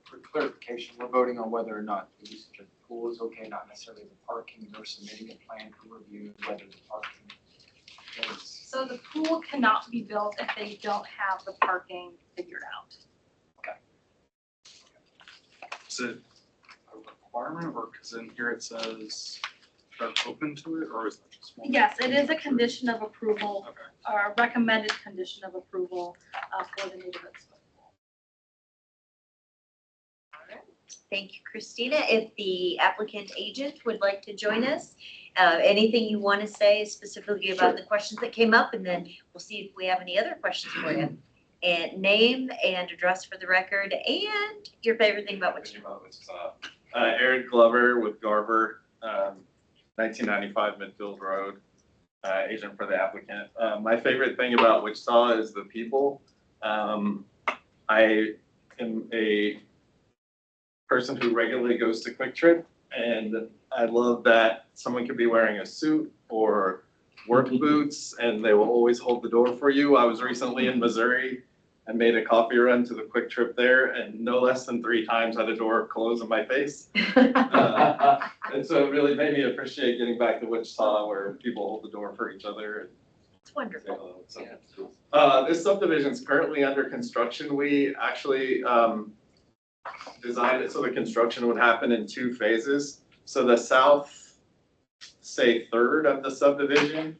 For clarification, we're voting on whether or not the usage of the pool is okay, not necessarily the parking. They're submitting a plan for review, whether the parking is. So the pool cannot be built if they don't have the parking figured out. Is it a requirement, or because in here it says they're open to it, or is that just one? Yes, it is a condition of approval, Okay. or a recommended condition of approval for the neighborhood swimming pool. Thank you, Christina. If the applicant agent would like to join us, anything you want to say specifically about the questions that came up, and then we'll see if we have any other questions for you. And name and address for the record, and your favorite thing about Wichita. Eric Glover with Garver, 1995 Midfield Road, agent for the applicant. My favorite thing about Wichita is the people. I am a person who regularly goes to Quick Trip, and I love that someone could be wearing a suit or work boots and they will always hold the door for you. I was recently in Missouri and made a coffee run to the Quick Trip there, and no less than 3 times had a door close in my face. And so it really made me appreciate getting back to Wichita where people hold the door for each other. It's wonderful. This subdivision is currently under construction. We actually designed it so the construction would happen in 2 phases. So the south, say, third of the subdivision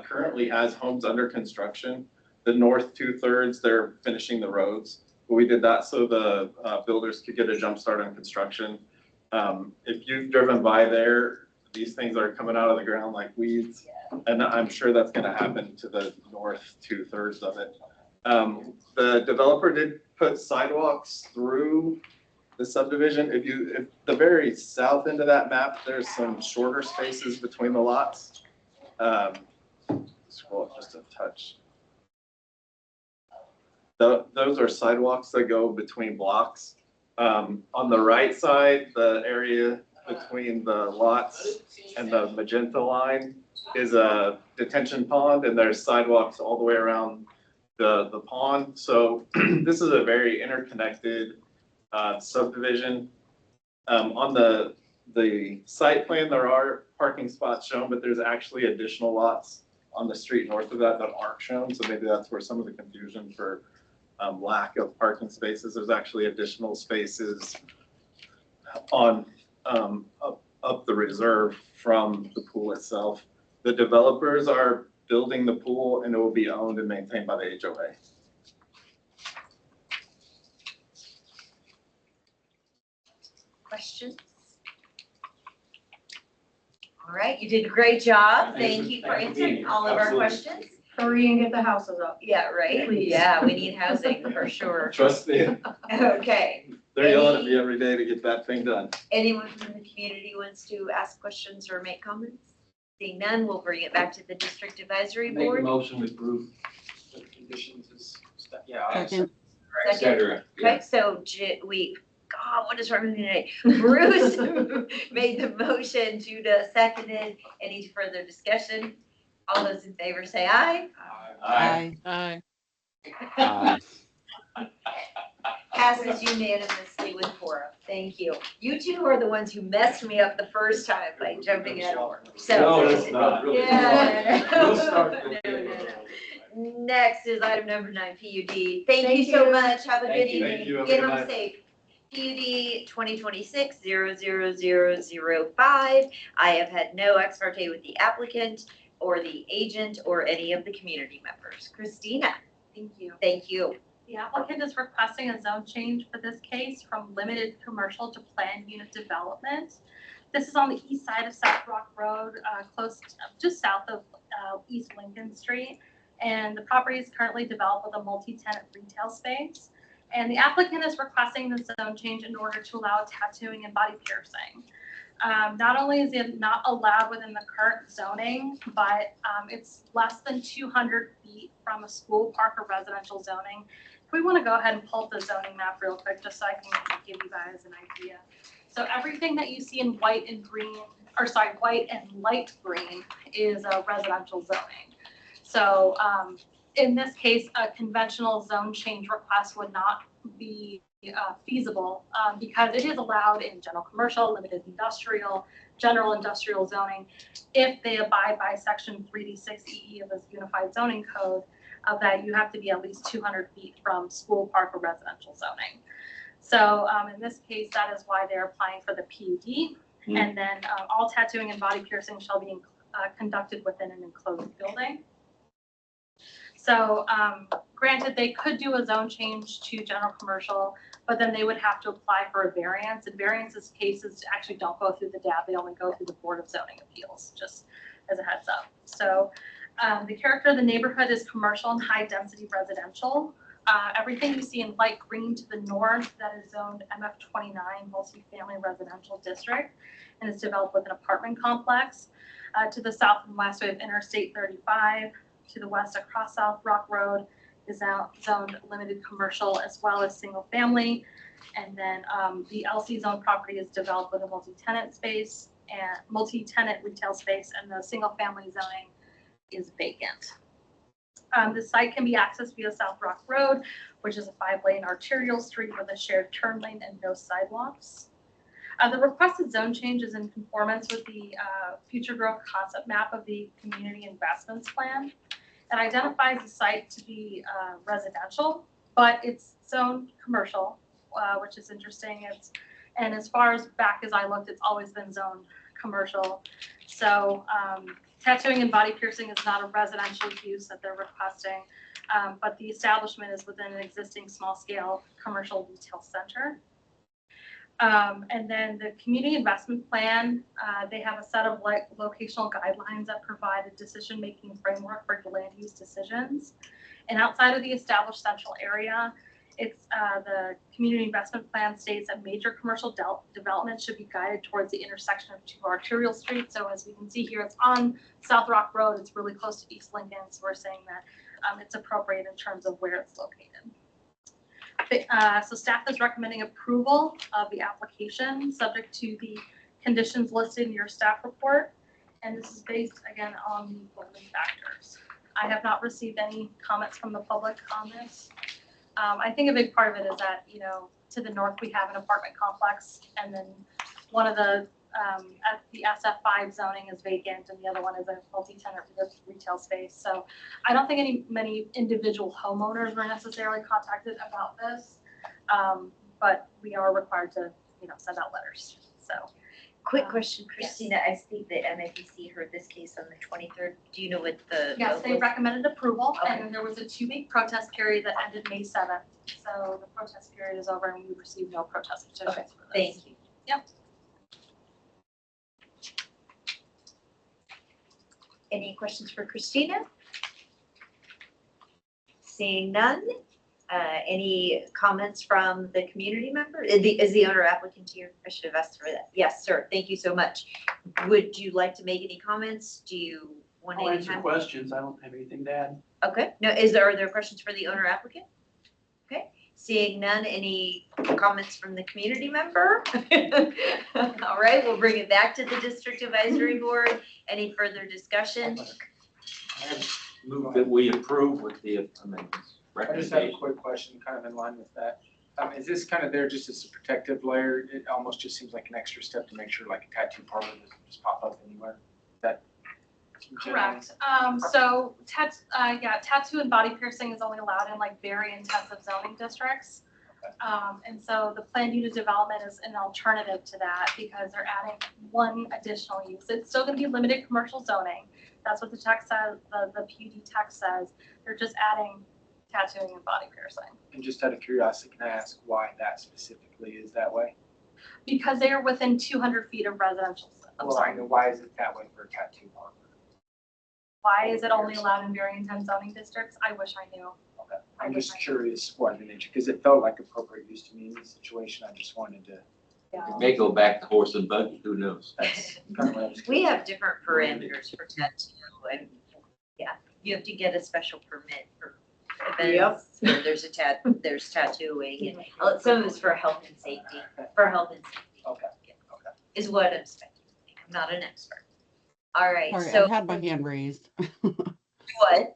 currently has homes under construction. The north 2/3, they're finishing the roads. But we did that so the builders could get a jump start on construction. If you've driven by there, these things are coming out of the ground like weeds. And I'm sure that's going to happen to the north 2/3 of it. The developer did put sidewalks through the subdivision. If the very south end of that map, there's some shorter spaces between the lots. Scroll up just a touch. Those are sidewalks that go between blocks. On the right side, the area between the lots and the magenta line is a detention pond, and there's sidewalks all the way around the pond. So this is a very interconnected subdivision. On the site plan, there are parking spots shown, but there's actually additional lots on the street north of that aren't shown. So maybe that's where some of the confusion for lack of parking spaces. There's actually additional spaces on up the reserve from the pool itself. The developers are building the pool and it will be owned and maintained by the HOA. Questions? All right, you did a great job. Thank you for answering all of our questions. Hurry and get the houses up. Yeah, right? Please. Yeah, we need housing for sure. Trust me, Okay. they're yelling at me every day to get that thing done. Anyone from the community wants to ask questions or make comments? Seeing none, we'll bring it back to the district advisory Make a board. motion to approve the conditions is, yeah. Second. Second. Okay, so God, what is wrong with me today? Bruce made the motion, Judah seconded. Any further discussion? All those in favor say aye. Aye. Aye. Aye. Passes unanimously with quorum. Thank you. You two are the ones who messed me up the first time by jumping in. So. No, that's not really. Yeah. We'll start. No. Next is item number 9, PUD. Thank you so much. Have a good Thank you. evening. Thank you. Have a Get good home night. safe. PUD 2026-00005. I have had no ex parte with the applicant or the agent or any of the community members. Christina. Thank you. Thank you. The applicant is requesting a zone change for this case from limited commercial to planned unit development. This is on the east side of South Rock Road, just south of East Lincoln Street. And the property is currently developed with a multi-tenant retail space. And the applicant is requesting the zone change in order to allow tattooing and body piercing. Not only is it not allowed within the current zoning, but it's less than 200 feet from a school, park, or residential zoning. If we want to go ahead and pull up the zoning map real quick, just so I can give you guys an idea. So everything that you see in white and green, white and light green is a residential zoning. So in this case, a conventional zone change request would not be feasible because it is allowed in general commercial, limited industrial, general industrial zoning, if they abide by section 3D6EE of this unified zoning code, of that you have to be at least 200 feet from school, park, or residential zoning. So in this case, that is why they're applying for the PUD. And then all tattooing and body piercing shall be conducted within an enclosed building. So granted, they could do a zone change to general commercial, but then they would have to apply for a variance. And variances cases actually don't go through the DAB, they only go through the Board of Zoning Appeals, just as a heads up. So the character of the neighborhood is commercial and high density residential. Everything you see in light green to the north, that is zoned MF29 multifamily residential district, and is developed with an apartment complex. To the south and west, we have Interstate 35. To the west across South Rock Road is now zoned limited commercial as well as single family. And then the LC zone property is developed with a multi-tenant space and multi-tenant retail space, and the single family zoning is vacant. The site can be accessed via South Rock Road, which is a 5-lane arterial street with a shared turn lane and no sidewalks. The requested zone change is in conformance with the future growth concept map of the community investments plan. It identifies the site to be residential, but it's zoned commercial, which is interesting. And as far as back as I looked, it's always been zoned commercial. So tattooing and body piercing is not a residential use that they're requesting, but the establishment is within an existing small scale commercial retail center. And then the community investment plan, they have a set of locational guidelines that provide a decision-making framework for land use decisions. And outside of the established central area, it's the community investment plan states that major commercial development should be guided towards the intersection of 2 arterial streets. So as we can see here, it's on South Rock Road. It's really close to East Lincoln. So we're saying that it's appropriate in terms of where it's located. So staff is recommending approval of the application subject to the conditions listed in your staff report. And this is based again on the following factors. I have not received any comments from the public on this. I think a big part of it is that, you know, to the north we have an apartment complex, and then one of the at the SF5 zoning is vacant, and the other one is a multi-tenant retail space. So I don't think many individual homeowners were necessarily contacted about this, but we are required to, you know, send out letters. So Quick question, Christina, I think the MAPC heard this case on the 23rd. Do you know what the? Yes, they recommended approval, Okay. and then there was a 2-week protest period that ended May 7th. So the protest period is over and we received no protest petitions for this. Thank you. Yep. Any questions for Christina? Seeing none, any comments from the community member? Is the owner applicant here? I should have asked for that. Yes, sir. Thank you so much. Would you like to make any comments? Do you want I'll any answer time? questions. I don't have anything to add. Okay. No, are there questions for the owner applicant? Okay. Seeing none, any comments from the community member? All right, we'll bring it back to the district advisory board. Any further discussion? Move that we approve with the amendments. I just have a quick question, kind of in line with that. Is this kind of there just as a protective layer? It almost just seems like an extra step to make sure like a tattoo parlor doesn't just pop up anywhere. That Correct. So tattoo and body piercing is only allowed in like very intensive zoning districts. And so the planned unit development is an alternative to that because they're adding one additional use. It's still going to be limited commercial zoning. That's what the text says, the PUD text says. They're just adding tattooing and body piercing. And just out of curiosity, can I ask why that specifically is that way? Because they are within 200 feet of residential. Well, I know, why is it that way for a tattoo parlor? Why is it only allowed in very intense zoning districts? I wish I knew. Okay. I'm just curious what the nature, because it felt like appropriate use to me in this situation. I just wanted to. It may go back to horse and buggy, who knows? That's kind of what I was. We have different parameters for tattoo and yeah, you have to get a special permit for events. Where there's there's tattooing and some of it's for health and safety, Okay. Is what I'm speculating. I'm not an expert. All right, Sorry, so. I've had my hand raised. What?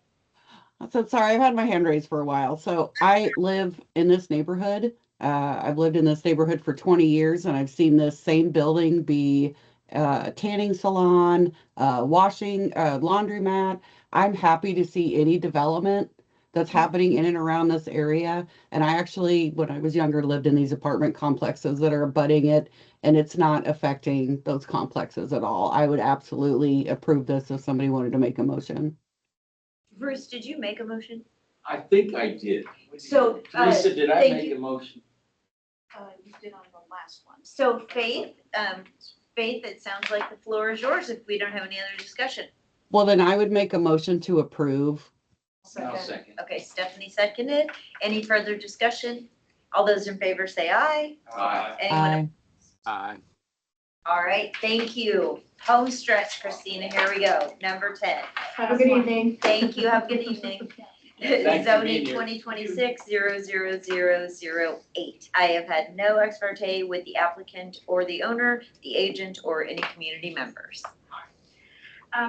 I said, sorry, I've had my hand raised for a while. So I live in this neighborhood. I've lived in this neighborhood for 20 years and I've seen this same building be a tanning salon, washing, laundromat. I'm happy to see any development that's happening in and around this area. And I actually, when I was younger, lived in these apartment complexes that are abutting it, and it's not affecting those complexes at all. I would absolutely approve this if somebody wanted to make a motion. Bruce, did you make a motion? I think I did. So. Teresa, did I thank make you. a motion? You did on the last one. So Faith, it sounds like the floor is yours if we don't have any other discussion. Well, then I would make a motion to approve. I'll second. Okay, Stephanie seconded. Any further discussion? All those in favor say aye. Aye. Anyone? Aye. All right, thank you. Home stretch, Christina, here we go. Number 10. Have a good evening. Thank you, have a good evening. Thanks for being Zoning here. 2026-00008. I have had no ex parte with the applicant or the owner, the agent, or any community members.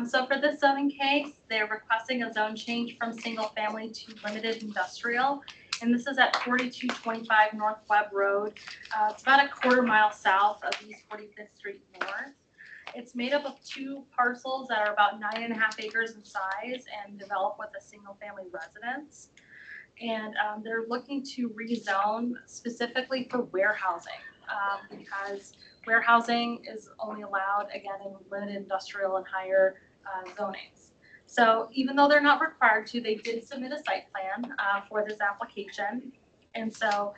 So for this zoning case, they're requesting a zone change from single family to limited industrial. And this is at 4225 North Webb Road. It's about a quarter-mile south of East 45th Street North. It's made up of 2 parcels that are about 9.5 acres in size and developed with a single family residence. And they're looking to rezone specifically for warehousing because warehousing is only allowed, again, in limited industrial and higher zonings. So even though they're not required to, they did submit a site plan for this application. And so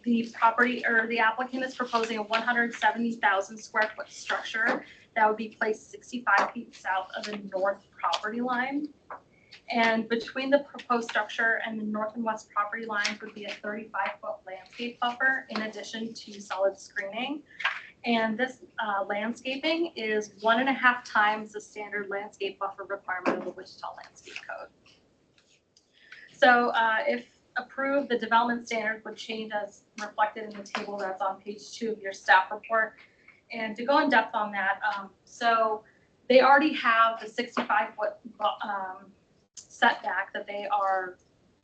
the property or the applicant is proposing a 170,000 square foot structure that would be placed 65 feet south of the north property line. And between the proposed structure and the north and west property lines would be a 35-foot landscape buffer in addition to solid screening. And this landscaping is 1.5 times the standard landscape buffer requirement of the Wichita Landscape Code. So if approved, the development standards would change as reflected in the table that's on page 2 of your staff report. And to go in depth on that, so they already have the 65-foot setback that they are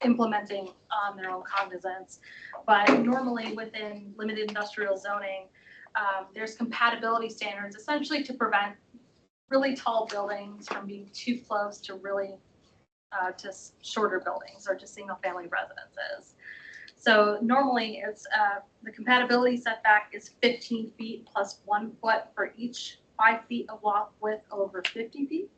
implementing on their own cognizance. But normally within limited industrial zoning, there's compatibility standards essentially to prevent really tall buildings from being too close to really to shorter buildings or to single family residences. So normally it's, the compatibility setback is 15 feet plus 1 foot for each 5 feet of walk width over 50 feet.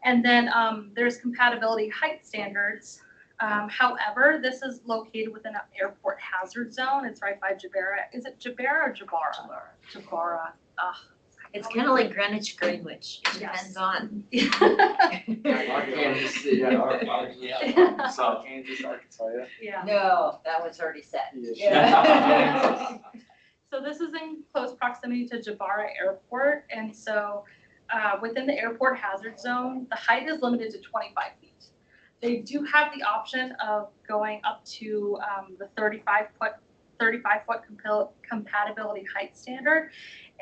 And then there's compatibility height standards. However, this is located within an airport hazard zone. It's right by Jabara. Is it Jabara or Jabara? Jabara. It's kind of like Greenwich, Greenwich. It depends on. Kansas City. Yeah. South Kansas, Arkansas, yeah. Yeah. No, that one's already set. Yeah. So this is in close proximity to Jabara Airport. And so within the airport hazard zone, the height is limited to 25 feet. They do have the option of going up to the 35-foot compatibility height standard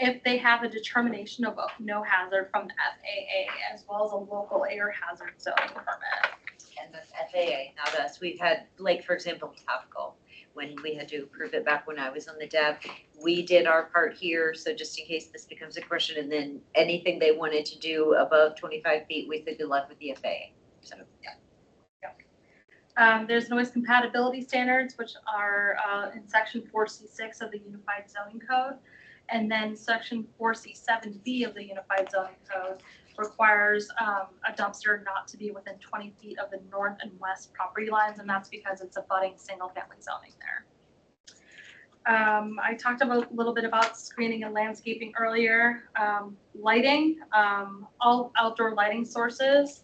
if they have a determination of no hazard from the FAA as well as a local air hazard zone permit. And the FAA, not us. We've had, like, for example, TAFCO, when we had to approve it back when I was on the DAB, we did our part here. So just in case this becomes a question, and then anything they wanted to do above 25 feet, we said good luck with the FAA. So, yeah. There's noise compatibility standards, which are in section 4C6 of the Unified Zoning Code. And then section 4C7B of the Unified Zoning Code requires a dumpster not to be within 20 feet of the north and west property lines, and that's because it's abutting single-family zoning there. I talked a little bit about screening and landscaping earlier. Lighting, all outdoor lighting sources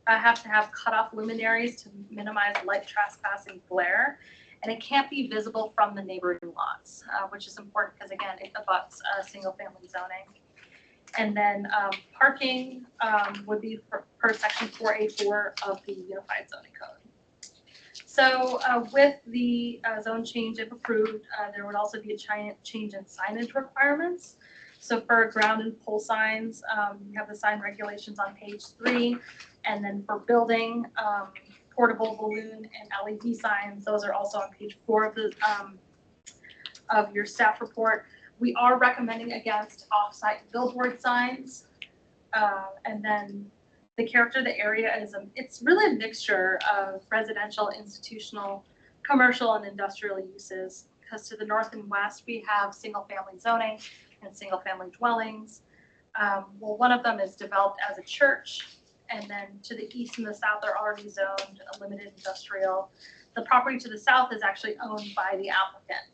have to have cutoff luminaries to minimize light trespassing glare. And it can't be visible from the neighboring lots, which is important because, again, it abuts single-family zoning. And then parking would be per section 4A4 of the Unified Zoning Code. So with the zone change, if approved, there would also be a change in signage requirements. So for ground and pole signs, you have the sign regulations on page 3. And then for building, portable balloon and LED signs, those are also on page 4 of the of your staff report. We are recommending against off-site billboard signs. And then the character of the area is it's really a mixture of residential, institutional, commercial, and industrial uses. Because to the north and west, we have single-family zoning and single-family dwellings. Well, one of them is developed as a church. And then to the east and the south are already zoned a limited industrial. The property to the south is actually owned by the applicant.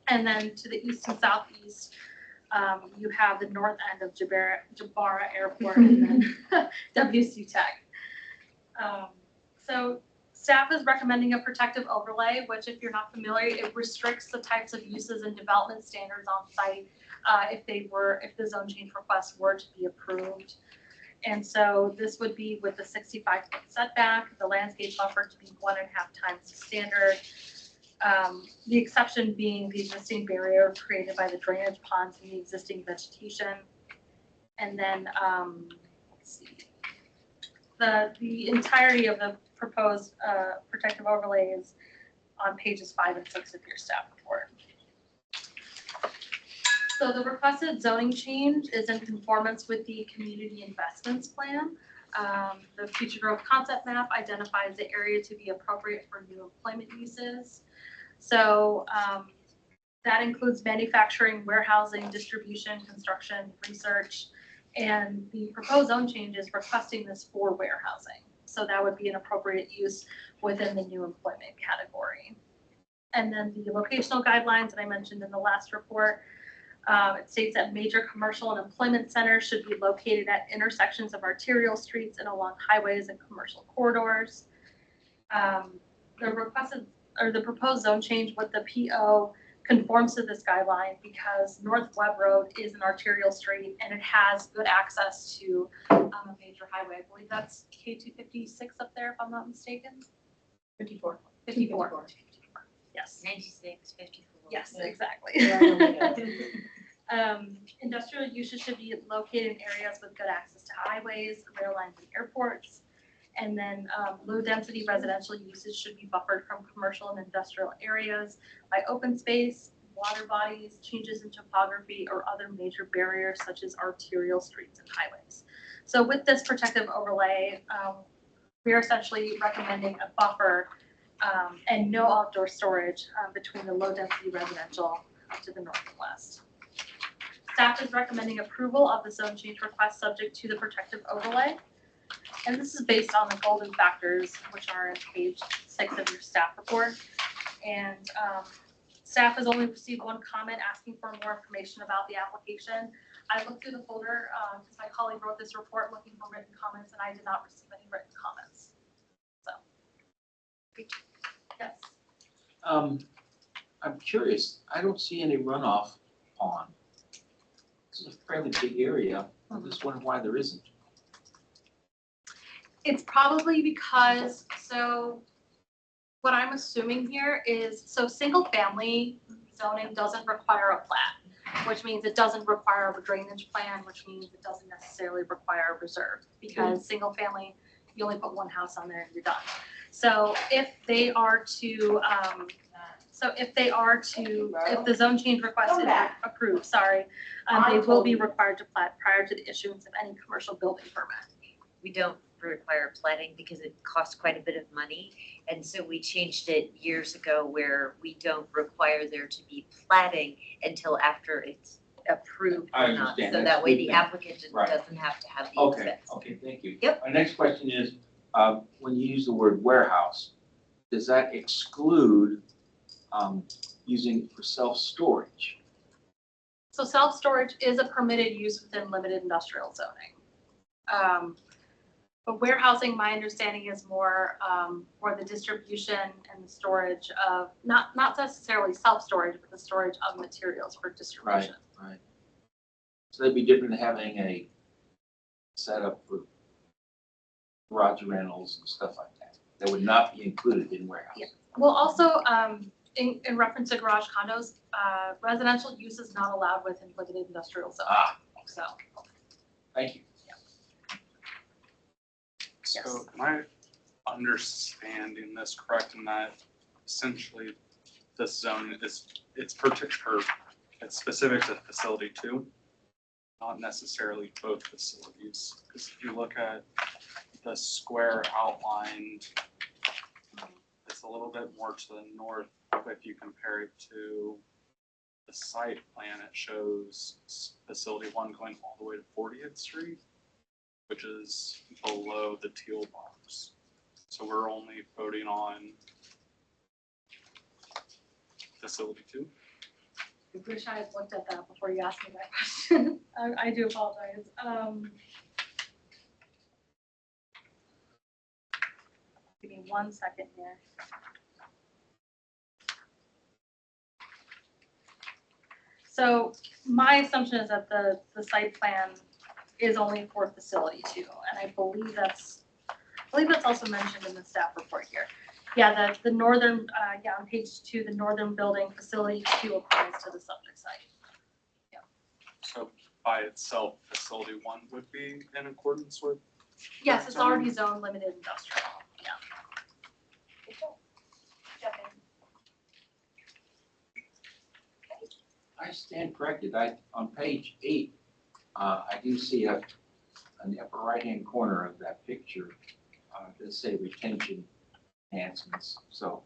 And then to the east and southeast, you have the north end of Jabara Airport and then WC Tech. So staff is recommending a protective overlay, which if you're not familiar, it restricts the types of uses and development standards on site if the zone change requests were to be approved. And so this would be with the 65-foot setback, the landscape buffer to be 1.5 times the standard. The exception being the existing barrier created by the drainage ponds and the existing vegetation. And then, let's see, the entirety of the proposed protective overlay is on pages 5 and 6 of your staff report. So the requested zoning change is in conformance with the community investments plan. The future growth concept map identifies the area to be appropriate for new employment uses. So that includes manufacturing, warehousing, distribution, construction, research, and the proposed zone change is requesting this for warehousing. So that would be an appropriate use within the new employment category. And then the locational guidelines that I mentioned in the last report, it states that major commercial and employment centers should be located at intersections of arterial streets and along highways and commercial corridors. The proposed zone change with the PO conforms to this guideline because North Webb Road is an arterial street and it has good access to a major highway. I believe that's K256 up there, if I'm not mistaken. 54. Yes. 96, 54. Yes, exactly. Industrial uses should be located in areas with good access to highways, rail lines, and airports. And then low density residential uses should be buffered from commercial and industrial areas by open space, water bodies, changes in topography, or other major barriers such as arterial streets and highways. So with this protective overlay, we are essentially recommending a buffer and no outdoor storage between the low-density residential to the north and west. Staff is recommending approval of the zone change request subject to the protective overlay. And this is based on the golden factors, which are on page 6 of your staff report. And staff has only received one comment asking for more information about the application. I looked through the folder because my colleague wrote this report looking for written comments, and I did not receive any written comments. So, yes. I'm curious, I don't see any runoff pond. This is a fairly big area. I'm just wondering why there isn't. It's probably because, so what I'm assuming here is, so single family zoning doesn't require a plat, which means it doesn't require a drainage plan, which means it doesn't necessarily require a reserve, because single family, you only put one house on there and you're done. So if they are to, if the zone change request is approved, they will be required to plat prior to the issuance of any commercial building permit. We don't require plating because it costs quite a bit of money. And so we changed it years ago where we don't require there to be plating until after it's approved I or not. understand. So That's that way good the then. applicant Right. doesn't have to have the Okay, expense. okay, thank you. Yep. My next question is, when you use the word warehouse, does that exclude using for self-storage? So self-storage is a permitted use within limited industrial zoning. But warehousing, my understanding is more for the distribution and the storage of, not necessarily self-storage, but the storage of materials for distribution. Right. So that'd be different than having a setup for garage rentals and stuff like that. That would not be included in warehouse. Yeah. Well, also, in reference to garage condos, residential use is not allowed within limited industrial zoning. So, Thank you. So am I understanding this correct in that essentially this zone is, it's specific to facility 2, not necessarily both facilities? Because if you look at the square outlined, it's a little bit more to the north. If you compare it to the site plan, it shows facility 1 going all the way to 40th Street, which is below the teal box. So we're only voting on facility 2. I wish I had looked at that before you asked me that question. I do apologize. Give me 1 second here. So my assumption is that the site plan is only for facility 2, and I believe that's also mentioned in the staff report here. Yeah, the northern, on page 2, the northern building facility 2 applies to the subject site. Yeah. So by itself, facility 1 would be in accordance with? Yes, it's already zone limited industrial. Yeah. I stand corrected. On page 8, I do see in the upper right-hand corner of that picture, it does say retention enhancements. So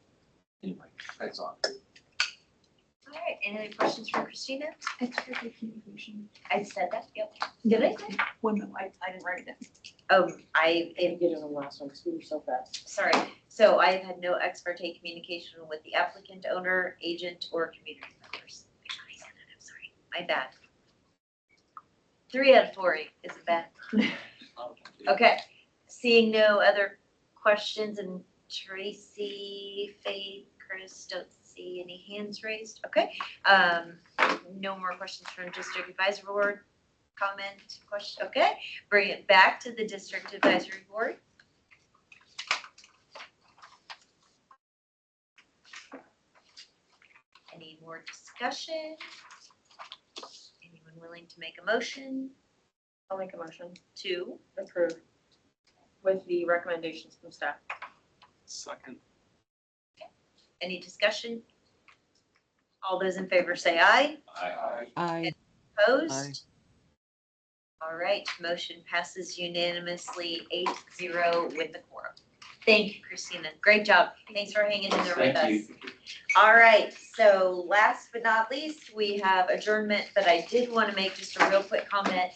anyway, that's all. All right, any other questions for Christina? Extra communication. I said that, yep. Did I? One minute, I didn't write it down. I Get it on the last one, because we were so fast. sorry. So I have had no ex parte communication with the applicant, owner, agent, or community members. I'm sorry, my bad. 3 out of 4 isn't bad. Okay, seeing no other questions, and Tracy, Faith, Chris, don't see any hands raised. Okay, no more questions from District Advisory Board. Comment, question, okay. Bring it back to the District Advisory Board. Any more discussion? Anyone willing to make a motion? I'll make a motion to approve with the recommendations from staff. Second. Any discussion? All those in favor say aye. Aye. Opposed? All right, motion passes unanimously 8-0 with the quorum. Thank you, Christina. Great job. Thanks for hanging in there with us. Thank you. All right, so last but not least, we have adjournment, but I did want to make just a real quick comment.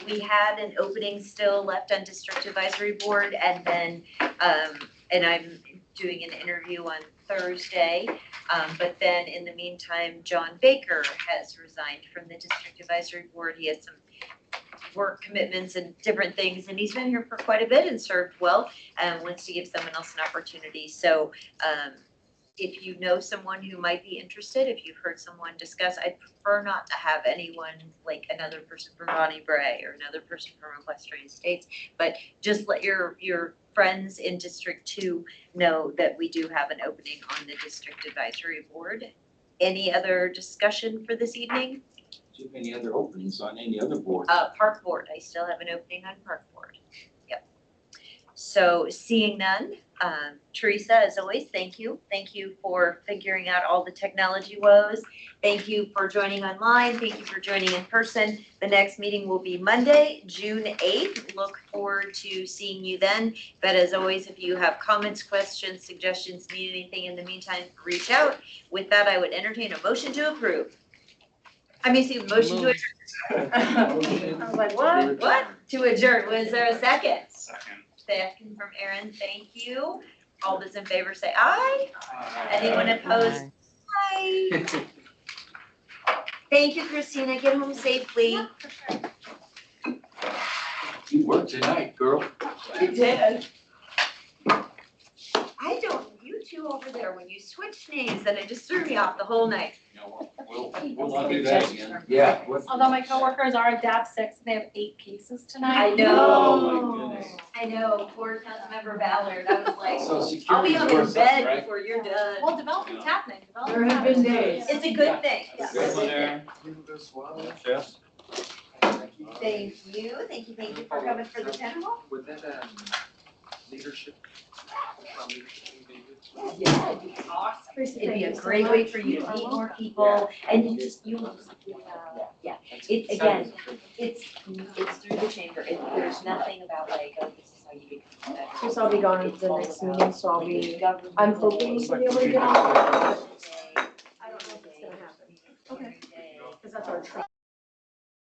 We had an opening still left on District Advisory Board, and then, and I'm doing an interview on Thursday. But then in the meantime, John Baker has resigned from the District Advisory Board. He had some work commitments and different things, and he's been here for quite a bit and served well, and wants to give someone else an opportunity. So, if you know someone who might be interested, if you've heard someone discuss, I'd prefer not to have anyone like another person from Bonnie Bray or another person from Equestrian States, but just let your friends in District 2 know that we do have an opening on the District Advisory Board. Any other discussion for this evening? Do you have any other openings on any other board? Park Board, I still have an opening on Park Board. Yep. So seeing none, Teresa, as always, thank you. Thank you for figuring out all the technology woes. Thank you for joining online. Thank you for joining in person. The next meeting will be Monday, June 8th. Look forward to seeing you then. But as always, if you have comments, questions, suggestions, need anything in the meantime, reach out. With that, I would entertain a motion to approve. I mean, see, motion to adjourn. I was like, what? What? To adjourn. Was there a second? Second. Second from Aaron. Thank you. All those in favor say aye. Anyone opposed? Aye. Thank you, Christina. Get home safely. You worked tonight, girl. You did. I don't, you two over there, when you switch names, then it just threw me off the whole night. We'll not do that again. Yeah. Although my coworkers are a DAP 6, they have 8 cases tonight. I know. Oh, my goodness. I know, poor Councilmember Ballard. I was like, So I'll be security's home in worth bed something, right? before you're done. Well, development's happening. There have been days. It's a good thing. Good one, Aaron. Yes. Thank you. Thank you for coming for the town hall. Would that, leadership? Yeah, it'd be awesome. It'd be a great way for you to meet more people and you just, yeah. It, again, it's through the chamber. There's nothing about like, oh, this is how you become. Because I'll be gone at the next meeting, so I'm hoping to be able to get on.